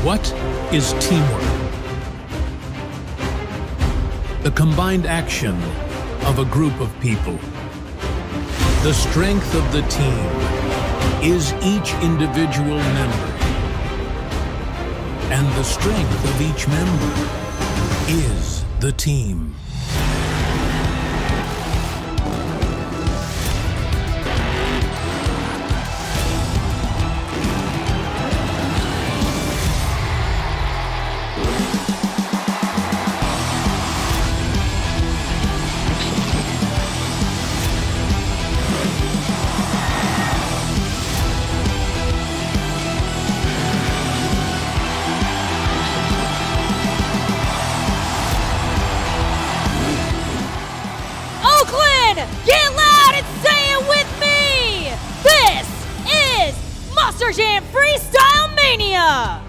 What is teamwork? The combined action of a group of people. The strength of the team is each individual member. And the strength of each member is the team. Oakland, get loud and say it with me! This is Monster Jam Freestyle Mania!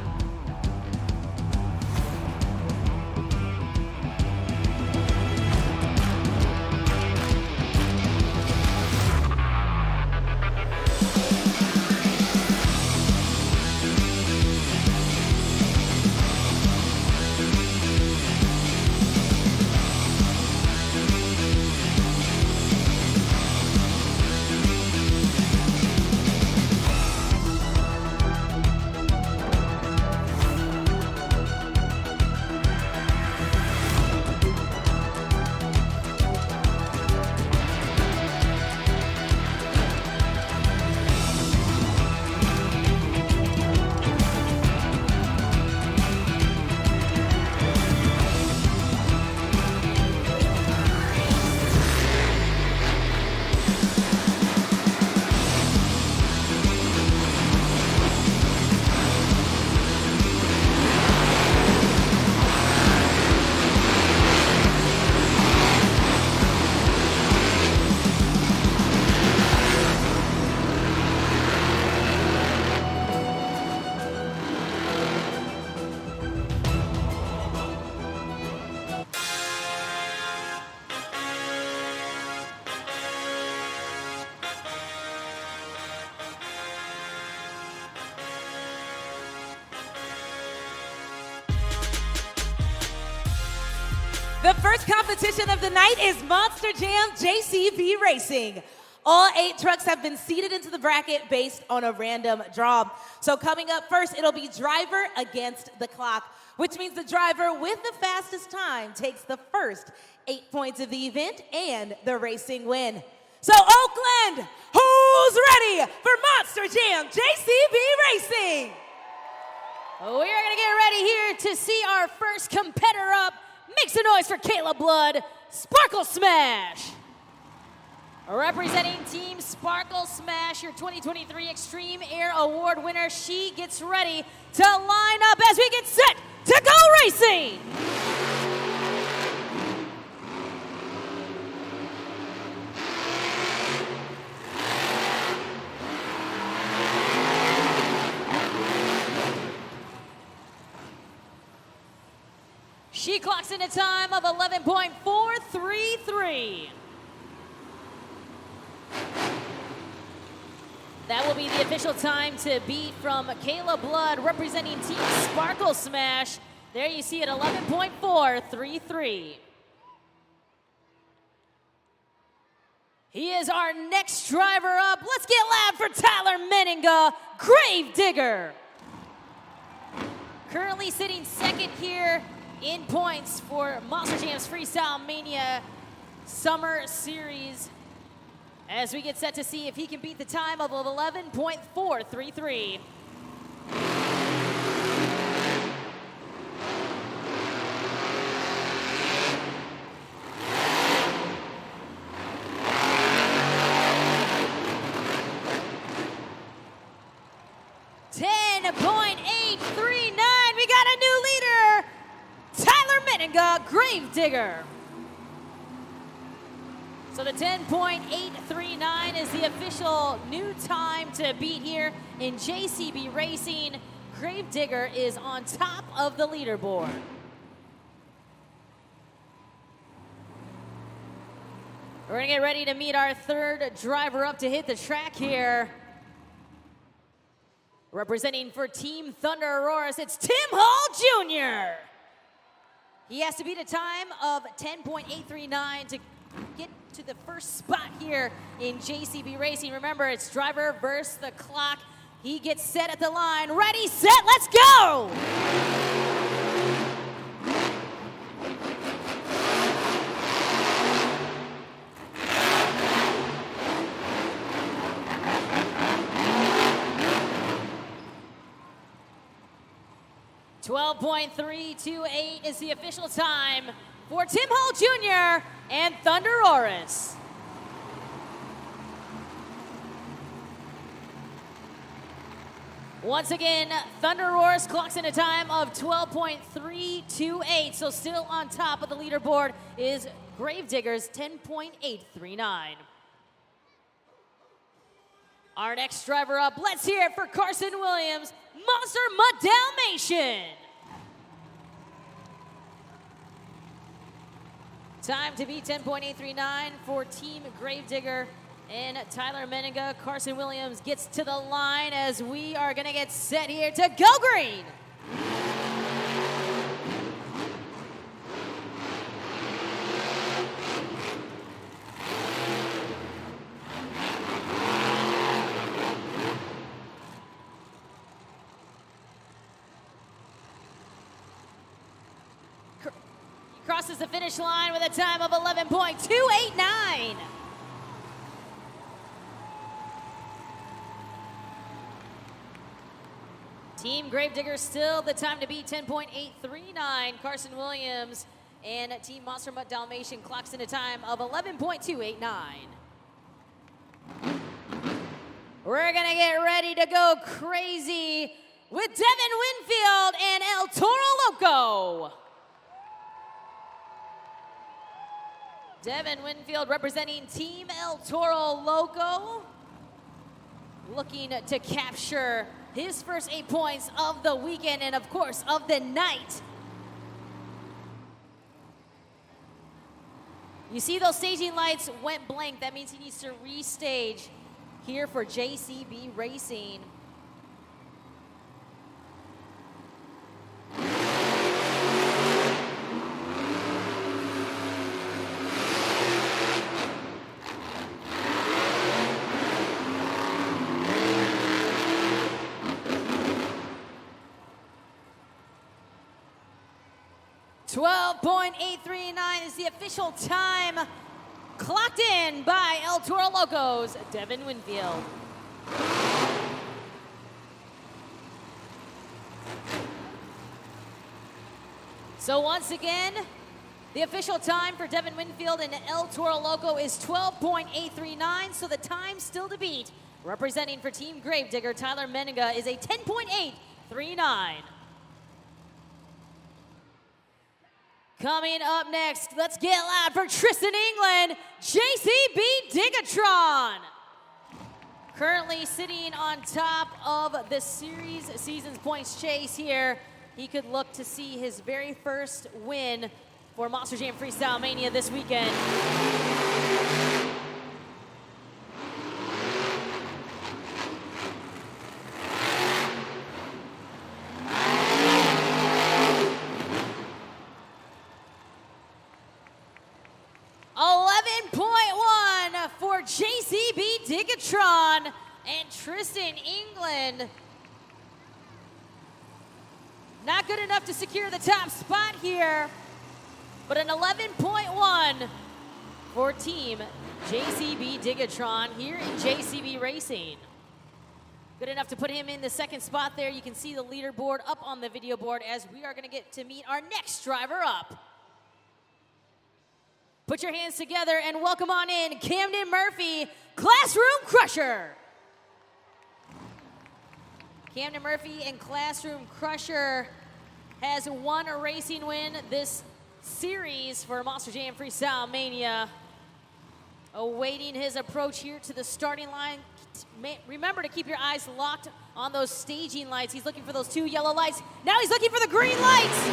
The first competition of the night is Monster Jam JCB Racing. All 8 trucks have been seeded into the bracket based on a random draw. So coming up first, it'll be driver against the clock, which means the driver with the fastest time takes the first 8 points of the event and the racing win. So Oakland, who's ready for Monster Jam JCB Racing? We're gonna get ready here to see our first competitor up. Make some noise for Kayla Blood, Sparkle Smash. Representing Team Sparkle Smash, your 2023 Extreme Air Award winner, she gets ready to line up as we get set to go racing. She clocks in a time of 11.433. That will be the official time to beat from Kayla Blood, representing Team Sparkle Smash. There you see it, 11.433. He is our next driver up. Let's get loud for Tyler Meninga, Grave Digger. Currently sitting second here in points for Monster Jam's Freestyle Mania Summer Series, as we get set to see if he can beat the time of 11.433. We got a new leader, Tyler Meninga, Grave Digger. So the 10.839 is the official new time to beat here in JCB Racing. Grave Digger is on top of the leaderboard. We're gonna get ready to meet our third driver up to hit the track here. Representing for Team Thunder Auroras, it's Tim Hall Jr. He has to beat a time of 10.839 to get to the first spot here in JCB Racing. Remember, it's driver versus the clock. He gets set at the line. Ready, set, let's go! 12.328 is the official time for Tim Hall Jr. and Thunder Auroras. Once again, Thunder Auroras clocks in a time of 12.328, so still on top of the leaderboard is Gravedigger's 10.839. Our next driver up, let's hear it for Carson Williams, Monster Mutt Dalmatian. Time to beat 10.839 for Team Gravedigger and Tyler Menninga. Carson Williams gets to the line as we are gonna get set here to go green. Crosses the finish line with a time of 11.289. Team Gravedigger still the time to beat 10.839. Carson Williams and Team Monster Mutt Dalmatian clocks in a time of 11.289. We're gonna get ready to go crazy with Devin Winfield and El Toro Loco. Devin Winfield representing Team El Toro Loco, looking to capture his first 8 points of the weekend and of course of the night. You see those staging lights went blank. That means he needs to restage here for JCB Racing. .839 is the official time clocked in by El Toro Loco's Devin Winfield. So once again, the official time for Devin Winfield and El Toro Loco is 12.839, so the time still to beat, representing for Team Gravedigger, Tyler Menninga, is a 10.839. Coming up next, let's get loud for Tristan England, JCB Digatron. Currently sitting on top of the season's points chase here. He could look to see his very first win for Monster Jam Freestyle Mania this weekend. For JCB Digatron and Tristan England. Not good enough to secure the top spot here, but an 11.1 for Team JCB Digatron here in JCB Racing. Good enough to put him in the second spot there. You can see the leaderboard up on the video board as we are going to get to meet our next driver up. Put your hands together and welcome on in Camden Murphy, Classroom Crusher. Camden Murphy and Classroom Crusher has won a racing win this series for Monster Jam Freestyle Mania. Awaiting his approach here to the starting line. Remember to keep your eyes locked on those staging lights. He's looking for those 2 yellow lights. Now he's looking for the green lights.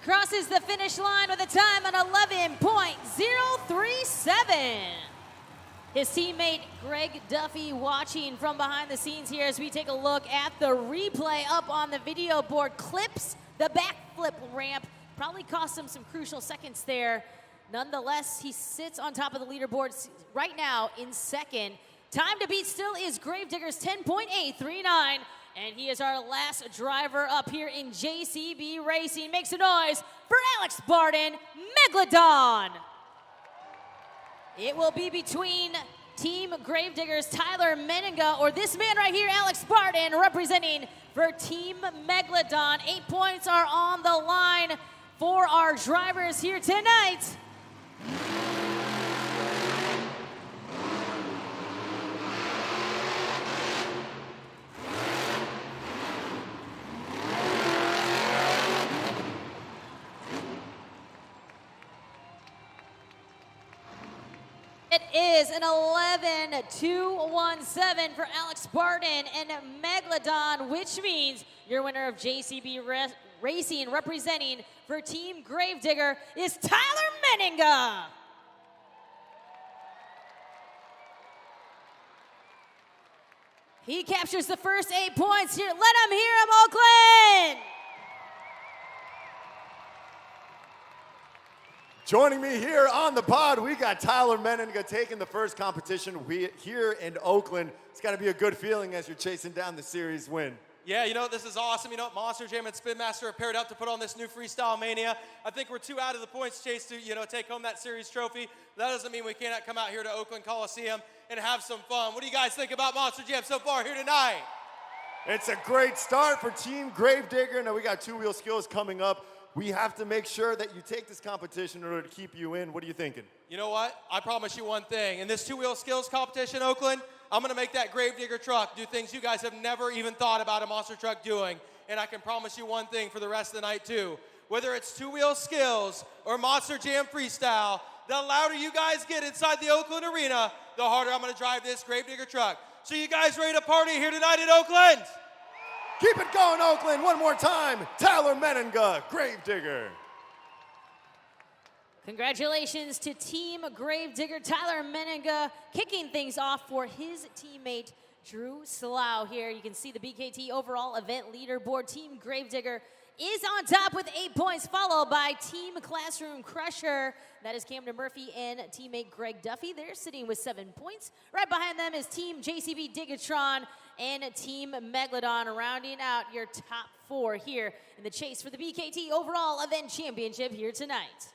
crosses the finish line with a time on 11.037. His teammate Greg Duffy watching from behind the scenes here as we take a look at the replay up on the video board. Clips the backflip ramp. Probably cost him some crucial seconds there. Nonetheless, he sits on top of the leaderboard right now in second. Time to beat still is Gravedigger's 10.839. And he is our last driver up here in JCB Racing. Makes a noise for Alex Barden, Megalodon. It will be between Team Gravedigger's Tyler Meninga or this man right here, Alex Barden, representing for Team Megalodon. 8 points are on the line for our drivers here tonight. It is an 11.217 for Alex Barden and Megalodon, which means your winner of JCB Racing representing for Team Gravedigger is Tyler Meninga. He captures the first 8 points here. Let him hear him, Oakland! Joining me here on the pod, we got Tyler Meninga taking the first competition here in Oakland. It's got to be a good feeling as you're chasing down the series win. Yeah, you know, this is awesome. You know, Monster Jam and Spin Master are paired up to put on this new Freestyle Mania. I think we're 2 out of the points chase to, take home that series trophy. That doesn't mean we cannot come out here to Oakland Coliseum and have some fun. What do you guys think about Monster Jam so far here tonight? It's a great start for Team Gravedigger. Now we got two-wheel skills coming up. We have to make sure that you take this competition in order to keep you in. What are you thinking? You know what? I promise you one thing. In this two-wheel skills competition, Oakland, I'm going to make that Gravedigger truck do things you guys have never even thought about a monster truck doing. And I can promise you one thing for the rest of the night, too. Whether it's two-wheel skills or Monster Jam Freestyle, the louder you guys get inside the Oakland Arena, the harder I'm going to drive this Gravedigger truck. So you guys ready to party here tonight in Oakland? Keep it going, Oakland. One more time. Tyler Meninga, Gravedigger. Congratulations to Team Gravedigger, Tyler Meninga, kicking things off for his teammate, Drew Slough here. You can see the BKT overall event leaderboard. Team Gravedigger is on top with 8 points, followed by Team Classroom Crusher. That is Camden Murphy and teammate Greg Duffy. They're sitting with 7 points. Right behind them is Team JCB Digatron and Team Megalodon, rounding out your top 4 here in the chase for the BKT overall event championship here tonight.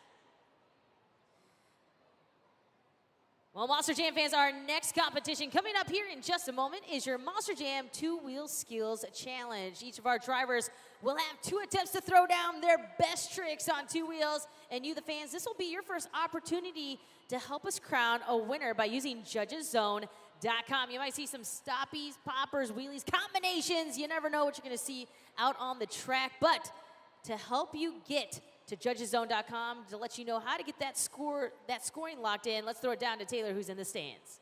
Well, Monster Jam fans, our next competition coming up here in just a moment is your Monster Jam Two-Wheel Skills Challenge. Each of our drivers will have 2 attempts to throw down their best tricks on 2 wheels. And you, the fans, this will be your first opportunity to help us crown a winner by using JudgesZone.com. You might see some stoppies, poppers, wheelies, combinations. You never know what you're going to see out on the track. But to help you get to JudgesZone.com to let you know how to get that scoring locked in, let's throw it down to Taylor, who's in the stands.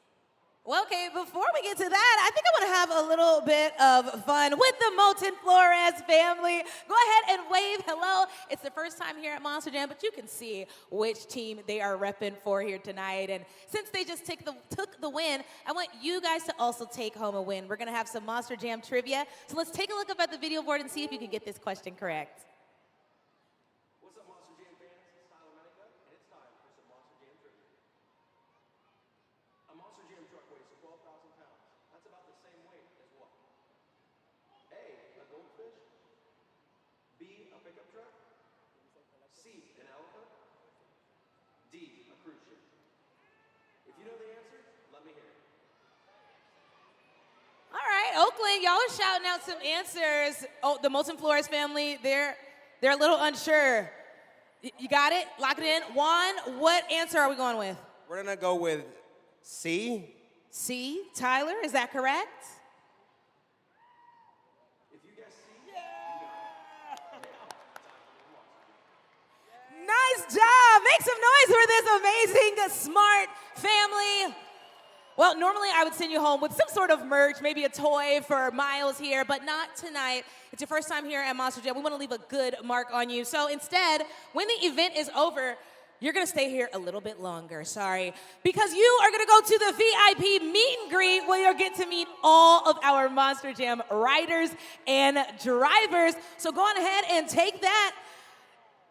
Well, okay, before we get to that, I think I want to have a little bit of fun with the Molten Flores family. Go ahead and wave hello. It's the first time here at Monster Jam, but you can see which team they are repping for here tonight. And since they just took the win, I want you guys to also take home a win. We're going to have some Monster Jam trivia. So let's take a look up at the video board and see if you can get this question correct. Oakland, y'all are shouting out some answers. Oh, the Molten Flores family, they're a little unsure. You got it? Lock it in. Juan, what answer are we going with? We're gonna go with C. C. Tyler, is that correct? If you guess C, Nice job. Make some noise for this amazing, smart family. Well, normally I would send you home with some sort of merch, maybe a toy for Miles here, but not tonight. It's your first time here at Monster Jam. We want to leave a good mark on you. So instead, when the event is over, you're going to stay here a little bit longer, sorry, because you are going to go to the VIP meet and greet where you'll get to meet all of our Monster Jam riders and drivers. So go on ahead and take that.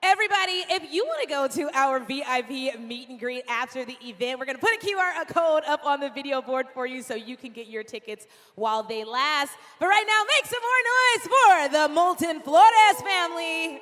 Everybody, if you want to go to our VIP meet and greet after the event, we're going to put a QR code up on the video board for you so you can get your tickets while they last. But right now, make some more noise for the Molten Flores family.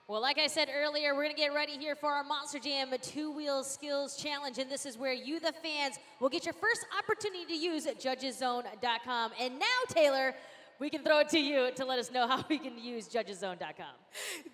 Well, like I said earlier, we're going to get ready here for our Monster Jam two-wheel skills challenge, and this is where you, the fans, will get your first opportunity to use judgeszone.com. And now, Taylor, we can throw it to you to let us know how we can use judgeszone.com.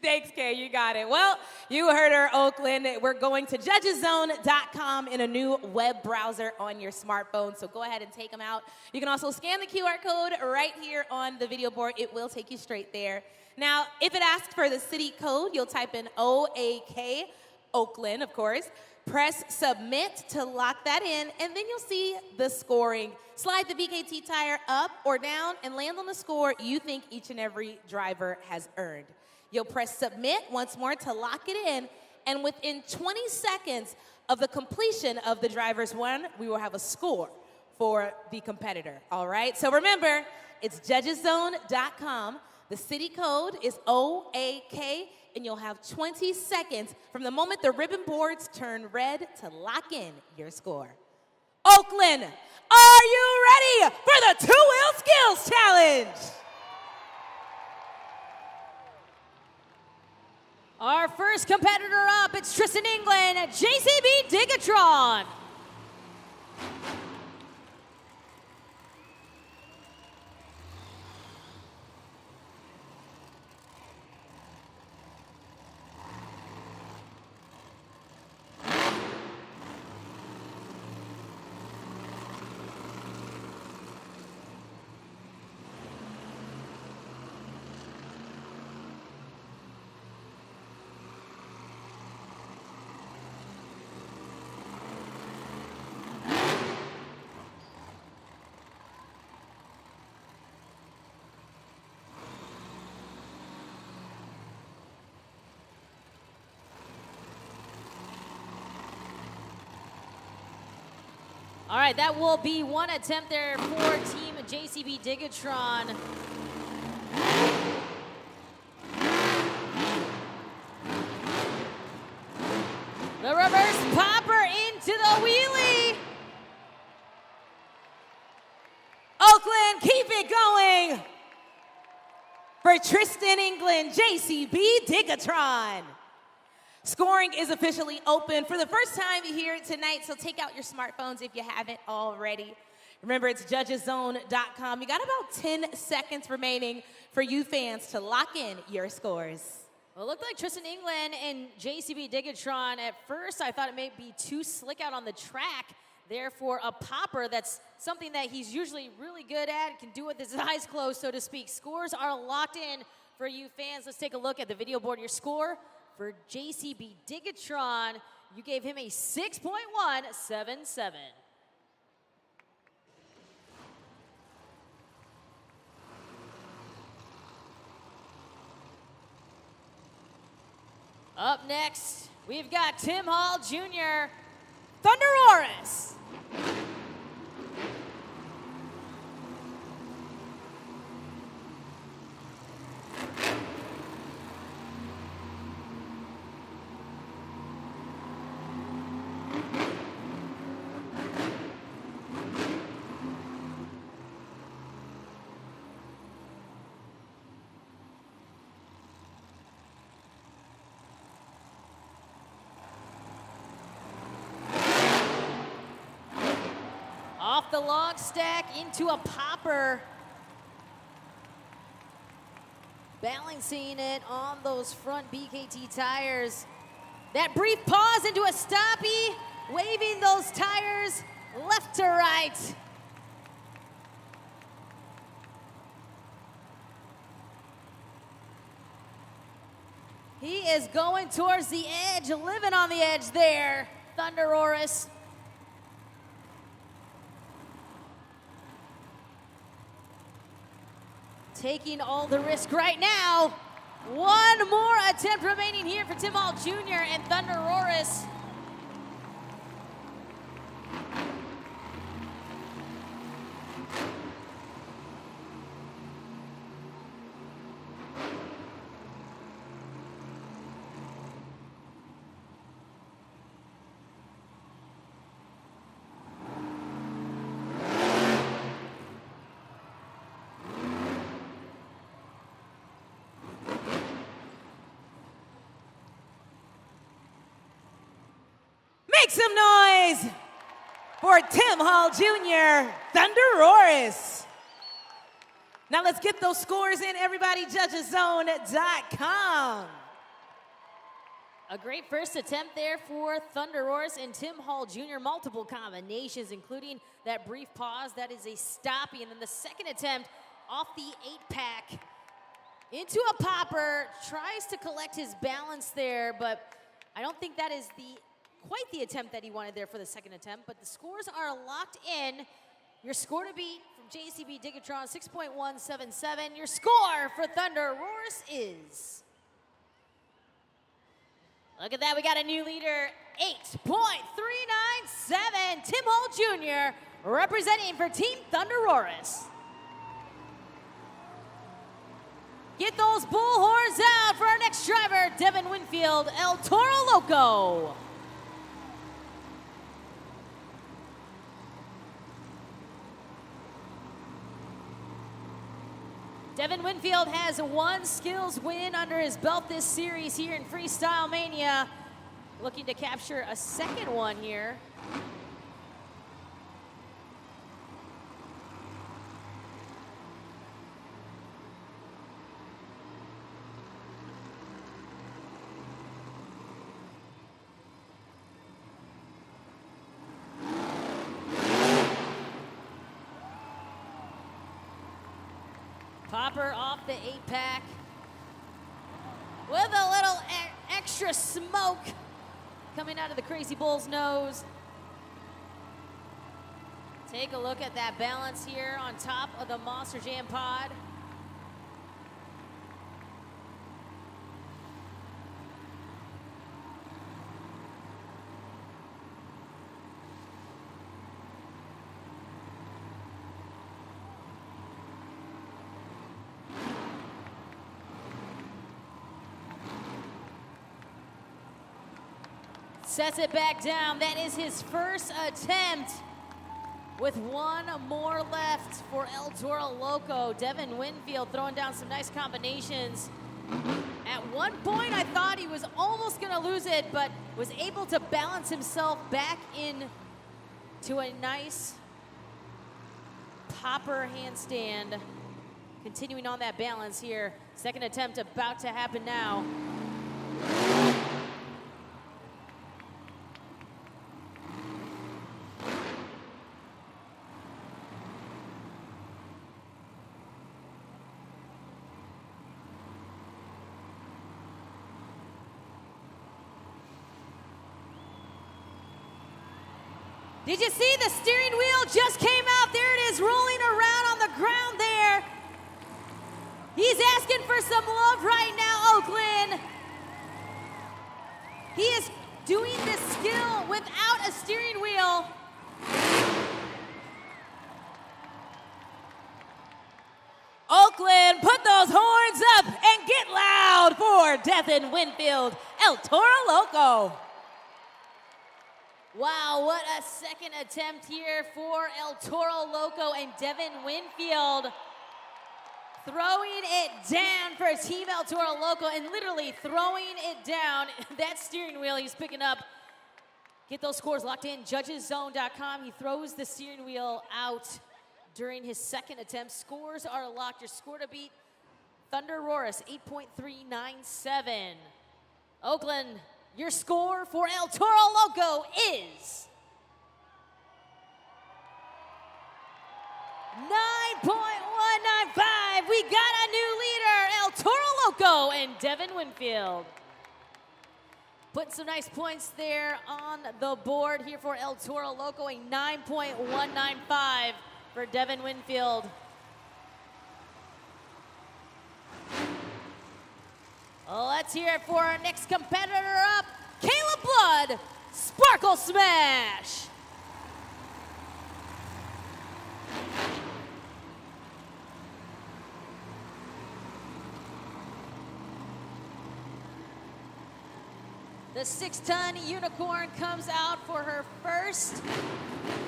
Thanks, Kay. You got it. Well, you heard her, Oakland. We're going to judgeszone.com in a new web browser on your smartphone, so go ahead and take them out. You can also scan the QR code right here on the video board. It will take you straight there. Now, if it asks for the city code, you'll type in OAK, Oakland, of course. Press submit to lock that in, and then you'll see the scoring. Slide the VKT tire up or down and land on the score you think each and every driver has earned. You'll press submit once more to lock it in, and within 20 seconds of the completion of the driver's run, we will have a score for the competitor, all right? So remember, it's judgeszone.com. The city code is OAK, and you'll have 20 seconds from the moment the ribbon boards turn red to lock in your score. Oakland, are you ready for the two-wheel skills challenge? Our first competitor up, it's Tristan England, JCB Digatron. All right, that will be one attempt there for Team JCB Digatron. The reverse popper into the wheelie. Oakland, keep it going for Tristan England, JCB Digatron. Scoring is officially open for the first time here tonight, so take out your smartphones if you haven't already. Remember, it's judgeszone.com. You got about 10 seconds remaining for you fans to lock in your scores. Well, it looked like Tristan England and JCB Digatron. At first, I thought it may be too slick out on the track. Therefore, a popper, that's something that he's usually really good at, can do with his eyes closed, so to speak. Scores are locked in for you fans. Let's take a look at the video board. Your score for JCB Digatron, you gave him a 6.177. Up next, we've got Tim Hall Jr., Thunderoris. Off the log stack into a popper. balancing it on those front BKT tires. That brief pause into a stoppie, waving those tires left to right. He is going towards the edge, living on the edge there, Thunderoris. Taking all the risk right now. One more attempt remaining here for Tim Hall Jr. and Thunderoris. Make some noise for Tim Hall Jr., Thunderoris. Now let's get those scores in, everybody. Judgeszone.com. A great first attempt there for Thunderoris and Tim Hall Jr. Multiple combinations, including that brief pause. That is a stoppie. And then the second attempt off the 8-pack into a popper. Tries to collect his balance there, but I don't think that is quite the attempt that he wanted there for the second attempt. But the scores are locked in. Your score to beat from JCB Digatron, 6.177. Your score for Thunderoris is... Look at that, we got a new leader, 8.397, Tim Hall Jr., representing for Team Thunderoris. Get those bullhorns out for our next driver, Devin Winfield, El Toro Loco. Devin Winfield has one skills win under his belt this series here in Freestyle Mania. Looking to capture a second one here. Popper off the 8-pack with a little extra smoke coming out of the Crazy Bull's nose. Take a look at that balance here on top of the Monster Jam pod. Sets it back down. That is his first attempt with one more left for El Toro Loco. Devin Winfield throwing down some nice combinations. At one point, I thought he was almost going to lose it, but was able to balance himself back in to a nice popper handstand. Continuing on that balance here. Second attempt about to happen now. Did you see the steering wheel just came out? There it is, rolling around on the ground there. He's asking for some love right now, Oakland. He is doing this skill without a steering wheel. Oakland, put those horns up and get loud for Devin Winfield, El Toro Loco. Wow, what a second attempt here for El Toro Loco and Devin Winfield. Throwing it down for Team El Toro Loco and literally throwing it down. That steering wheel he's picking up. Get those scores locked in, Judgeszone.com. He throws the steering wheel out during his second attempt. Scores are locked. Your score to beat Thunder Roars, 8.397. Oakland, your score for El Toro Loco is 9.195. We got a new leader, El Toro Loco and Devin Winfield. Putting some nice points there on the board here for El Toro Loco, a 9.195 for Devin Winfield. Let's hear it for our next competitor up, Caleb Blood, Sparkle Smash. The 6-ton unicorn comes out for her first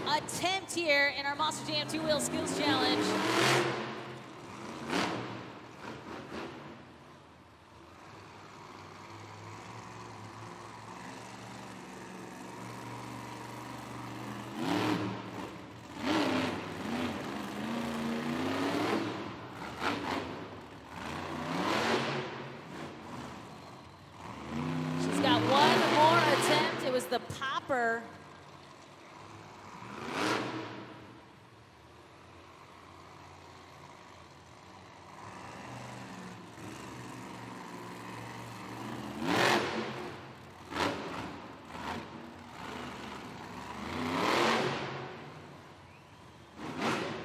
attempt here in our Monster Jam 2-Wheel Skills Challenge. The popper.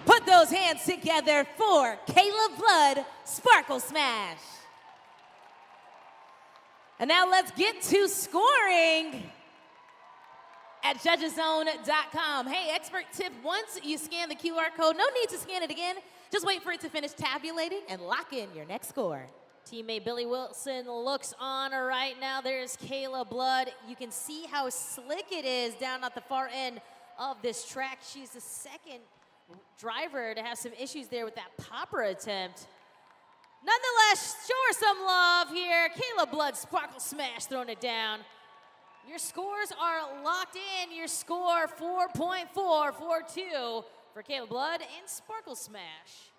Put those hands together for Caleb Blood, Sparkle Smash. And now let's get to scoring at judgeszone.com. Hey, expert tip, once you scan the QR code, no need to scan it again. Just wait for it to finish tabulating and lock in your next score. Teammate Billy Wilson looks on right now. There's Kayla Blood. You can see how slick it is down at the far end of this track. She's the second driver to have some issues there with that popper attempt. Nonetheless, show her some love here. Kayla Blood, Sparkle Smash, throwing it down. Your scores are locked in. Your score 4.442 for Caleb Blood and Sparkle Smash.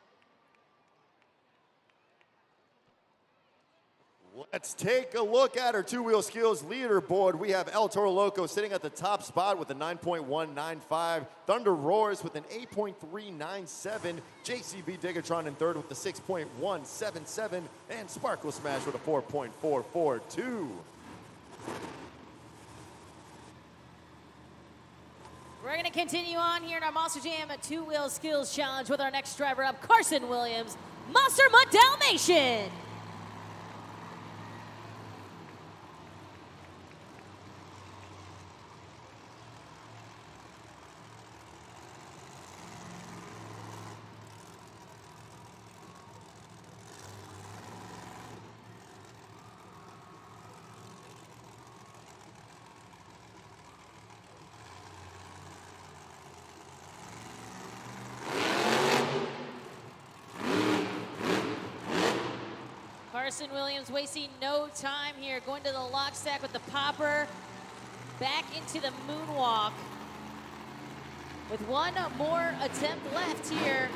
Let's take a look at our 2-Wheel Skills leaderboard. We have El Toro Loco sitting at the top spot with a 9.195. Thunder Roars with an 8.397. JCB Digatron in third with a 6.177. And Sparkle Smash with a 4.442. We're going to continue on here in our Monster Jam 2-Wheel Skills Challenge with our next driver up, Carson Williams, Monster Mutt Dalmatian. Carson Williams wasting no time here, going to the lock stack with the popper, back into the moonwalk. With one more attempt left here.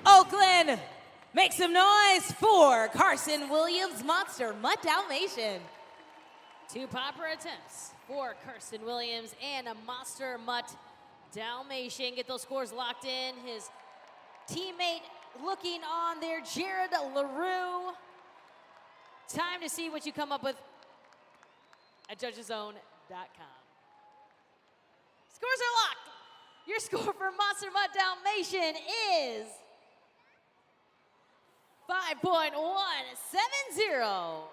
Oakland, make some noise for Carson Williams, Monster Mutt Dalmatian. 2 popper attempts for Carson Williams and a Monster Mutt Dalmatian. Get those scores locked in. His teammate looking on there, Jared LaRue. Time to see what you come up with at judgeszone.com. Scores are locked. Your score for Monster Mutt Dalmatian is 5.170.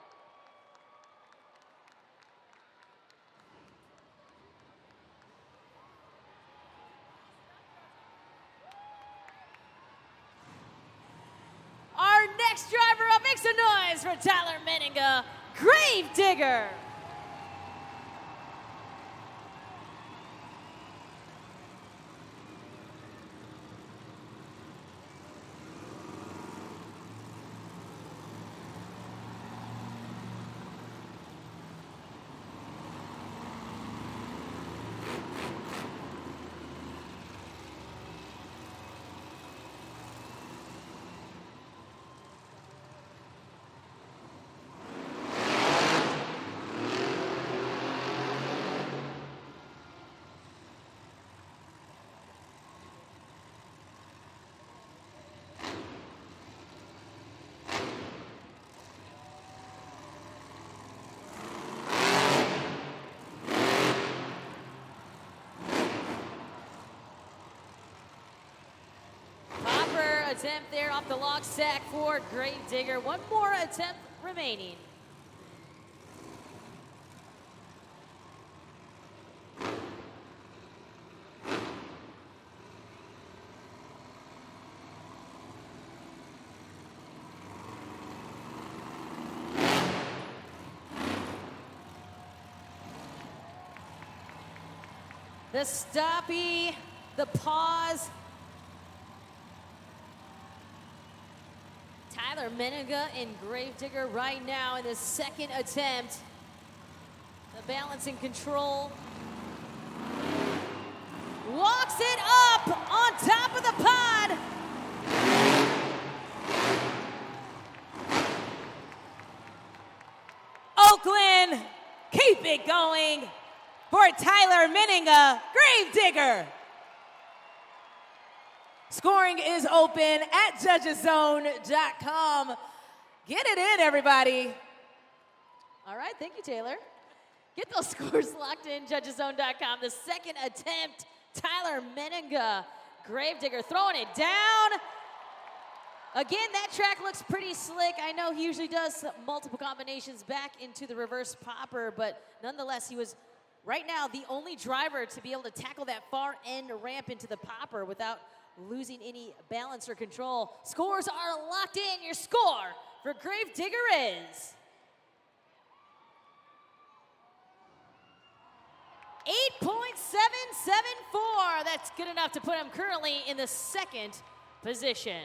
Our next driver up, makes a noise for Tyler Menninga, Grave Digger. Attempt there off the log stack for Grave Digger. One more attempt remaining. The stoppie, the pause. Tyler Menninga and Grave Digger right now in the second attempt. The balance and control. Walks it up on top of the pod. Oakland, keep it going for Tyler Menninga, Grave Digger. Scoring is open at judgeszone.com. Get it in, everybody. All right, thank you, Taylor. Get those scores locked in, judgeszone.com. The second attempt, Tyler Menninga, Grave Digger throwing it down. Again, that track looks pretty slick. I know he usually does multiple combinations back into the reverse popper, but nonetheless, he was right now the only driver to be able to tackle that far end ramp into the popper without losing any balance or control. Scores are locked in. Your score for Grave Digger is 8.774. That's good enough to put him currently in the second position.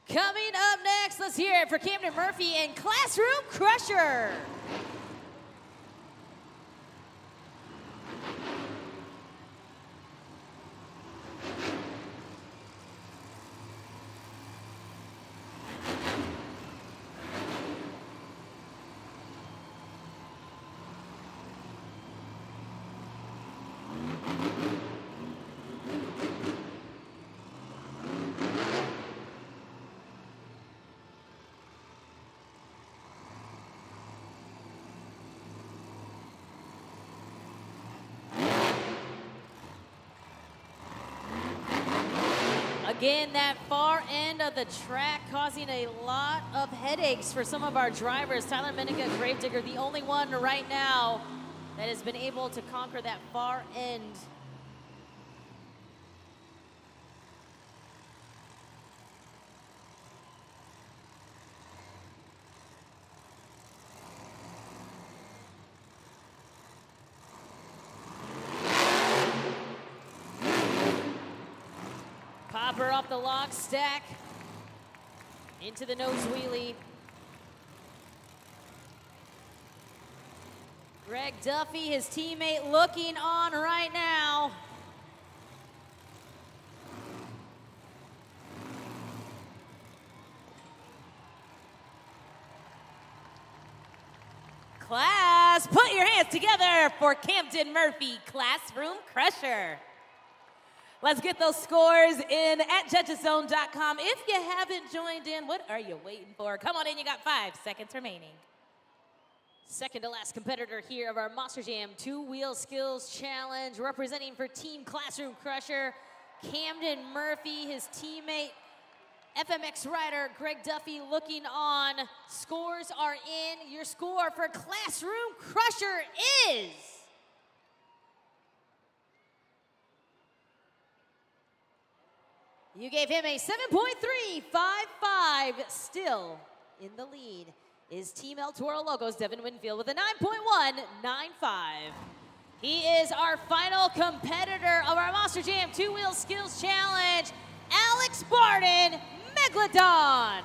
Coming up next, let's hear it for Camden Murphy and Classroom Crusher. Again, that far end of the track causing a lot of headaches for some of our drivers. Tyler Menninga, Grave Digger, the only one right now that has been able to conquer that far end. Popper off the log stack into the nose wheelie. Greg Duffy, his teammate, looking on right now. Class, put your hands together for Camden Murphy, Classroom Crusher. Let's get those scores in at judgeszone.com. If you haven't joined in, what are you waiting for? Come on in, you got 5 seconds remaining. Second to last competitor here of our Monster Jam two-wheel skills challenge, representing for Team Classroom Crusher, Camden Murphy, his teammate, FMX rider Greg Duffy looking on. Scores are in. Your score for Classroom Crusher is... You gave him a 7.355, still in the lead is Team El Toro Loco's Devin Winfield with a 9.195. He is our final competitor of our Monster Jam two-wheel skills challenge, Alex Barden, Megalodon.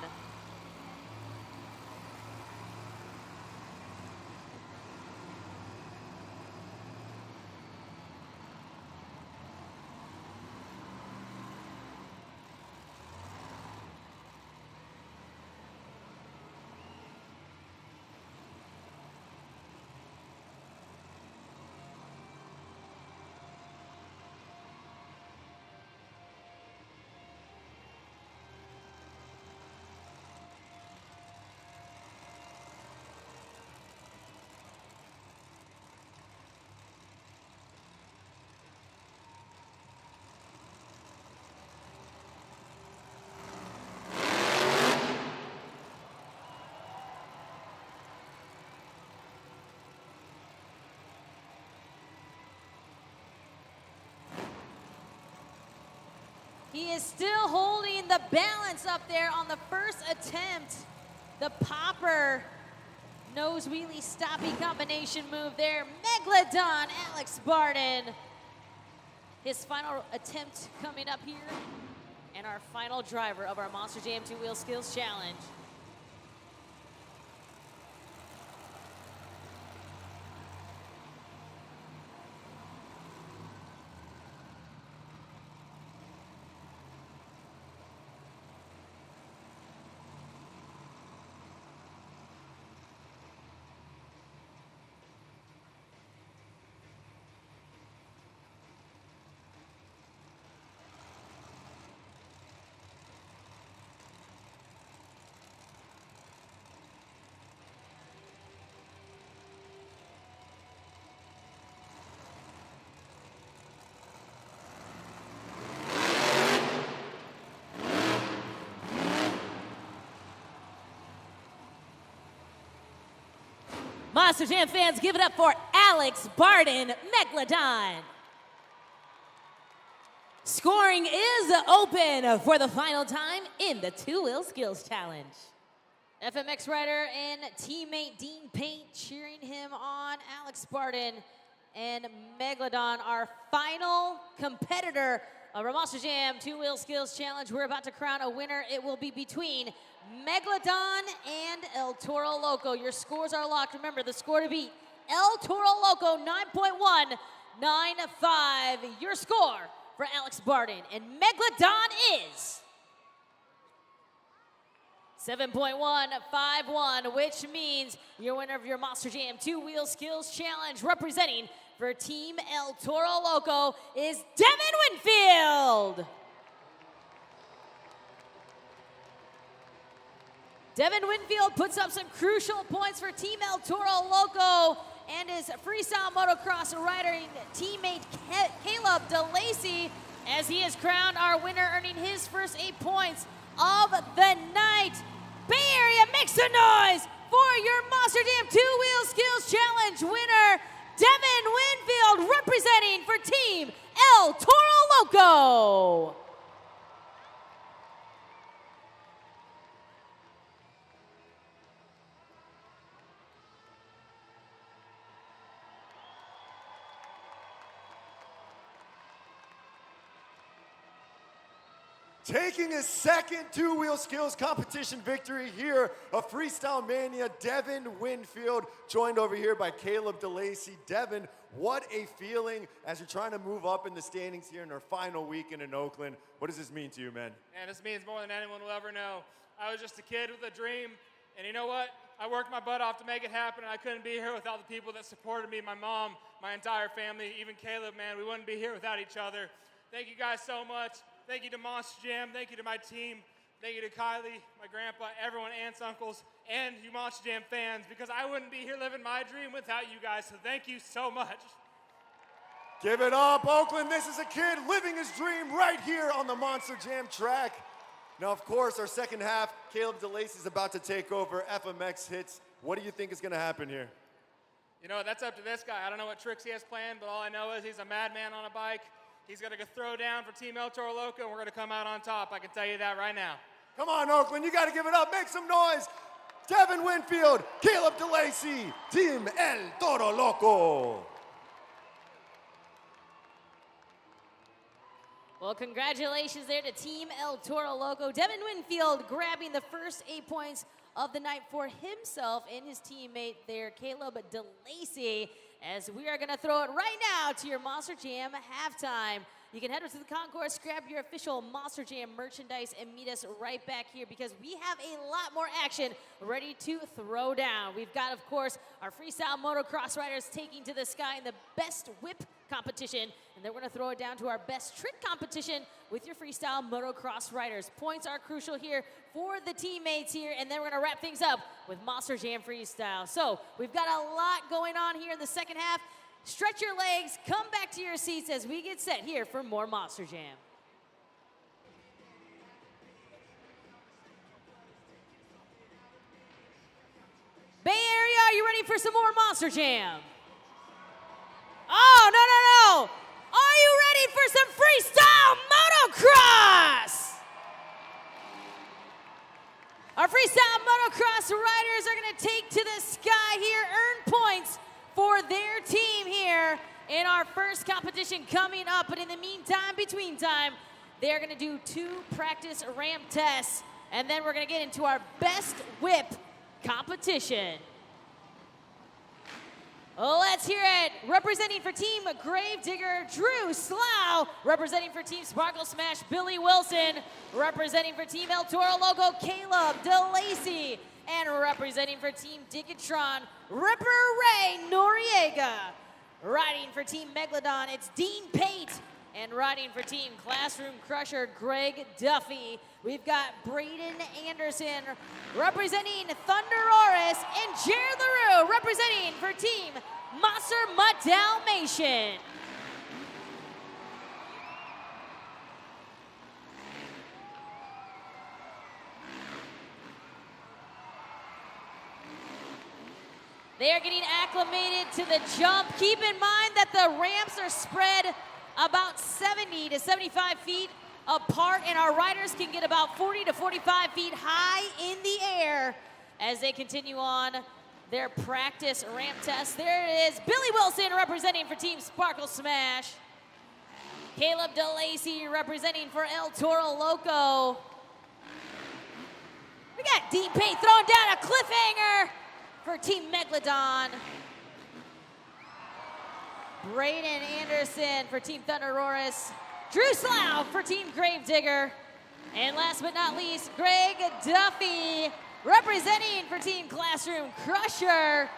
He is still holding the balance up there on the first attempt. The popper nose wheelie stoppy combination move there. Megalodon, Alex Barden. His final attempt coming up here. And our final driver of our Monster Jam two-wheel skills challenge. Monster Jam fans, give it up for Alex Barden, Megalodon. Scoring is open for the final time in the two-wheel skills challenge. FMX rider and teammate Dean Paint cheering him on. Alex Barden and Megalodon, our final competitor of our Monster Jam two-wheel skills challenge. We're about to crown a winner. It will be between Megalodon and El Toro Loco. Your scores are locked. Remember, the score to beat El Toro Loco, 9.195. Your score for Alex Barden and Megalodon is 7.151, which means your winner of your Monster Jam two-wheel skills challenge, representing for Team El Toro Loco, is Devin Winfield. Devin Winfield puts up some crucial points for Team El Toro Loco and his freestyle motocross riding teammate Caleb DeLacy, as he is crowned our winner, earning his first 8 points of the night. Bay Area, make some noise for your Monster Jam two-wheel skills challenge winner, Devin Winfield, representing for Team El Toro Loco. Taking his second two-wheel skills competition victory here of Freestyle Mania, Devin Winfield, joined over here by Caleb DeLacy. Devin, what a feeling as you're trying to move up in the standings here in our final weekend in Oakland. What does this mean to you, man? Man, this means more than anyone will ever know. I was just a kid with a dream, and you know what? I worked my butt off to make it happen, and I couldn't be here without the people that supported me, my mom, my entire family, even Caleb, man. We wouldn't be here without each other. Thank you guys so much. Thank you to Monster Jam. Thank you to my team. Thank you to Kylie, my grandpa, everyone, aunts, uncles, and you Monster Jam fans, because I wouldn't be here living my dream without you guys, so thank you so much. Give it up, Oakland. This is a kid living his dream right here on the Monster Jam track. Now, of course, our second half, Caleb DeLacy is about to take over FMX Hits. What do you think is going to happen here? You know, that's up to this guy. I don't know what tricks he has planned, but all I know is he's a madman on a bike. He's going to go throw down for Team El Toro Loco, and we're going to come out on top. I can tell you that right now. Come on, Oakland. You got to give it up. Make some noise. Devin Winfield, Caleb DeLacy, Team El Toro Loco. Well, congratulations there to Team El Toro Loco. Devin Winfield grabbing the first 8 points of the night for himself and his teammate there, Caleb DeLacy, as we are going to throw it right now to your Monster Jam halftime. You can head over to the concourse, grab your official Monster Jam merchandise, and meet us right back here because we have a lot more action ready to throw down. We've got, of course, our freestyle motocross riders taking to the sky in the best whip competition, and then we're going to throw it down to our best trick competition with your freestyle motocross riders. Points are crucial here for the teammates here, and then we're going to wrap things up with Monster Jam Freestyle. So we've got a lot going on here in the second half. Stretch your legs, come back to your seats as we get set here for more Monster Jam. Bay Area, are you ready for some more Monster Jam? Oh, no. Are you ready for some freestyle motocross? Our freestyle motocross riders are going to take to the sky here, earn points for their team here in our first competition coming up. But in the meantime, between time, they're going to do 2 practice ramp tests, and then we're going to get into our best whip competition. Let's hear it. Representing for Team Gravedigger, Drew Slough. Representing for Team Sparkle Smash, Billy Wilson. Representing for Team El Toro Loco, Caleb DeLacy. And representing for Team Digatron, Ripper Ray Noriega. Riding for Team Megalodon, it's Dean Pate. And riding for Team Classroom Crusher, Greg Duffy. We've got Braden Anderson representing Thunderoris, and Jared LaRue representing for Team Monster Dalmatian. They are getting acclimated to the jump. Keep in mind that the ramps are spread about 70 to 75 feet apart, and our riders can get about 40 to 45 feet high in the air as they continue on their practice ramp test. There it is, Billy Wilson representing for Team Sparkle Smash. Caleb DeLacy representing for El Toro Loco. We got Dean Payne throwing down a cliffhanger for Team Megalodon. Braden Anderson for Team Thunderoris. Drew Slough for Team Gravedigger. And last but not least, Greg Duffy representing for Team Classroom Crusher.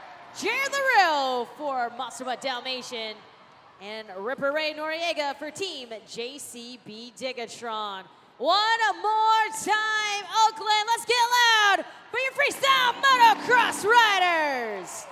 Jared LaRue for Monster Dalmatian. And Ripper Ray Noriega for Team JCB Digatron. One more time, Oakland, let's get loud for your freestyle motocross riders.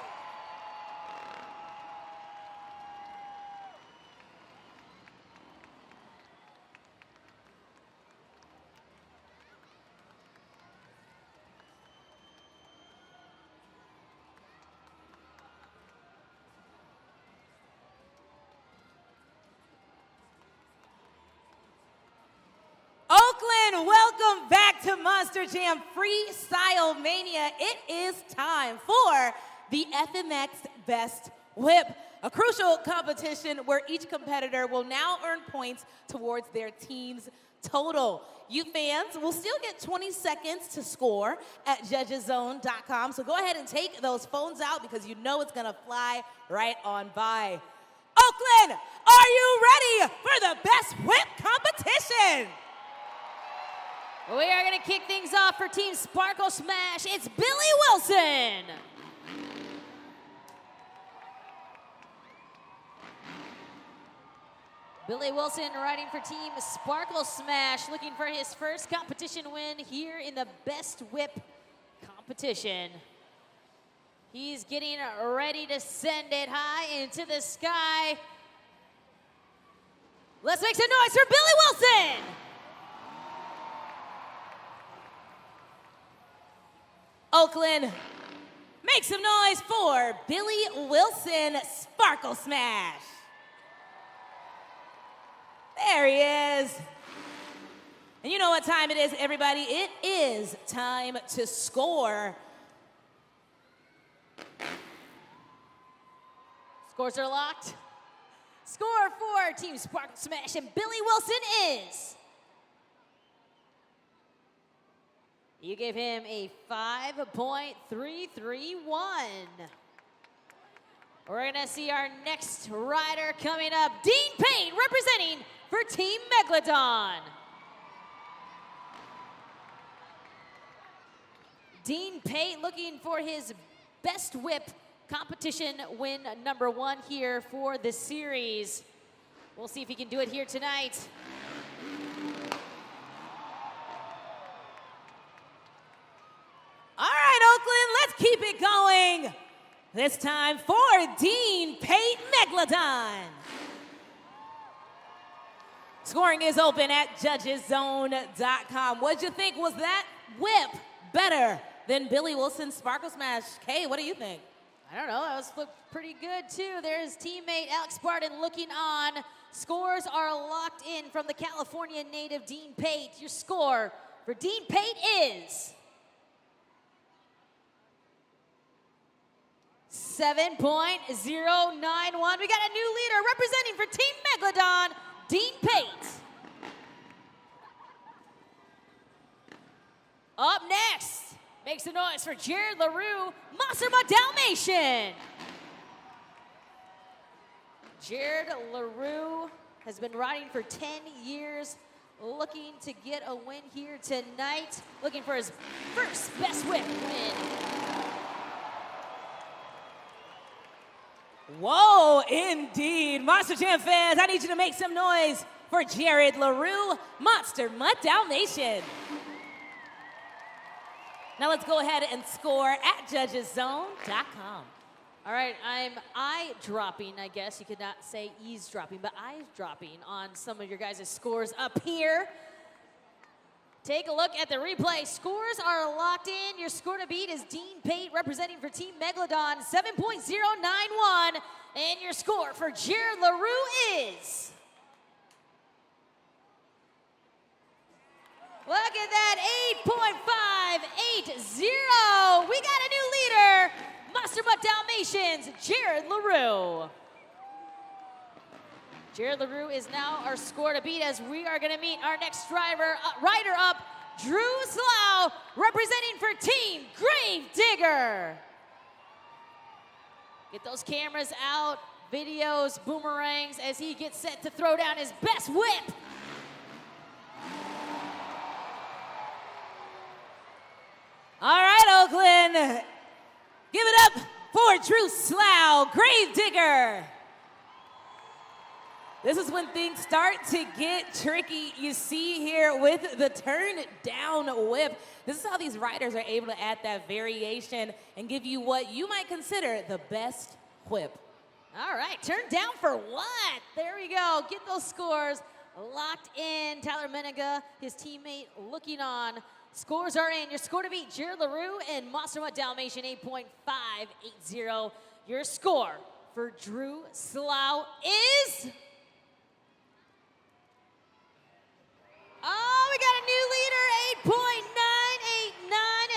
Oakland, welcome back to Monster Jam Freestyle Mania. It is time for the FMX Best Whip, a crucial competition where each competitor will now earn points towards their team's total. You fans will still get 20 seconds to score at judgeszone.com, so go ahead and take those phones out because you know it's gonna fly right on by. Oakland, are you ready for the Best Whip competition? We are going to kick things off for Team Sparkle Smash. It's Billy Wilson. Billy Wilson riding for Team Sparkle Smash, looking for his first competition win here in the Best Whip competition. He's getting ready to send it high into the sky. Let's make some noise for Billy Wilson! Oakland, make some noise for Billy Wilson Sparkle Smash. There he is. And you know what time it is, everybody? It is time to score. Scores are locked. Score for Team Sparkle Smash and Billy Wilson is... You gave him a 5.331. We're gonna see our next rider coming up, Dean Payne, representing for Team Megalodon. Dean Payne looking for his Best Whip competition win number 1 here for the series. We'll see if he can do it here tonight. All right, Oakland, let's keep it going. This time for Dean Payne Megalodon. Scoring is open at judgeszone.com. What'd you think? Was that whip better than Billy Wilson's Sparkle Smash? Kay, what do you think? I don't know, that was pretty good too. There's teammate Alex Barton looking on. Scores are locked in from the California native Dean Payne. Your score for Dean Payne is 7.091. We got a new leader representing for Team Megalodon, Dean Payne. Up next, make some noise for Jared LaRue, Monster Dalmatian. Jared LaRue has been riding for 10 years, looking to get a win here tonight, looking for his first Best Whip win. Whoa, indeed. Monster Jam fans, I need you to make some noise for Jared LaRue, Monster Dalmatian. Now let's go ahead and score at judgeszone.com. All right, I'm eye-dropping, I guess. You could not say eavesdropping, but eye-dropping on some of your guys' scores up here. Take a look at the replay. Scores are locked in. Your score to beat is Dean Payne representing for Team Megalodon, 7.091. And your score for Jared LaRue is... Look at that, 8.580. We got a new leader, Monster Dalmatians, Jared LaRue. Jared LaRue is now our score to beat as we are going to meet our next rider up, Drew Slough, representing for Team Gravedigger. Get those cameras out, videos, boomerangs as he gets set to throw down his best whip. All right, Oakland. Give it up for Drew Slough, Gravedigger. This is when things start to get tricky. You see here with the turn down whip. This is how these riders are able to add that variation and give you what you might consider the best whip. All right, turn down for what? There we go. Get those scores locked in. Tyler Menega, his teammate, looking on. Scores are in. Your score to beat Jared LaRue and Monster Dalmatian, 8.580. Your score for Drew Slough is... Oh, we got a new leader, 8.989,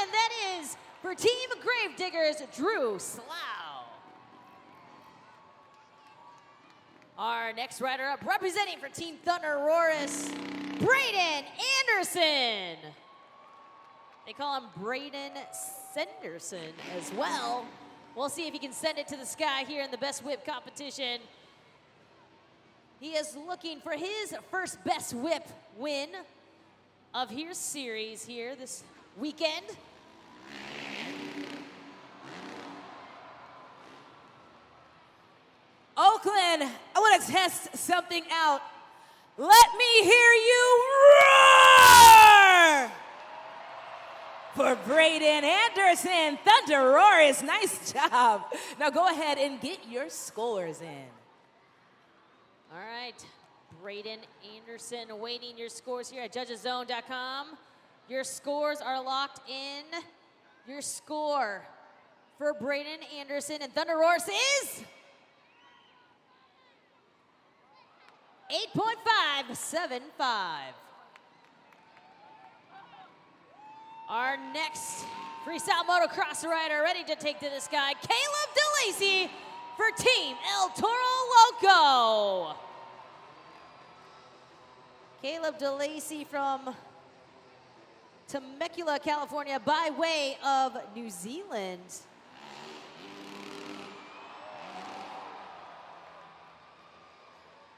and that is for Team Gravediggers, Drew Slough. Our next rider up, representing for Team Thunder Roaris, Braden Anderson. They call him Braden Senderson as well. We'll see if he can send it to the sky here in the Best Whip competition. He is looking for his first Best Whip win of his series here this weekend. Oakland, I want to test something out. Let me hear you roar! For Braden Anderson, Thunder Roars, nice job. Now go ahead and get your scores in. All right, Braden Anderson awaiting your scores here at judgeszone.com. Your scores are locked in. Your score for Braden Anderson and Thunder Roars is 8.575. Our next freestyle motocross rider ready to take to the sky, Caleb DeLacy for Team El Toro Loco. Caleb DeLacy from Temecula, California, by way of New Zealand.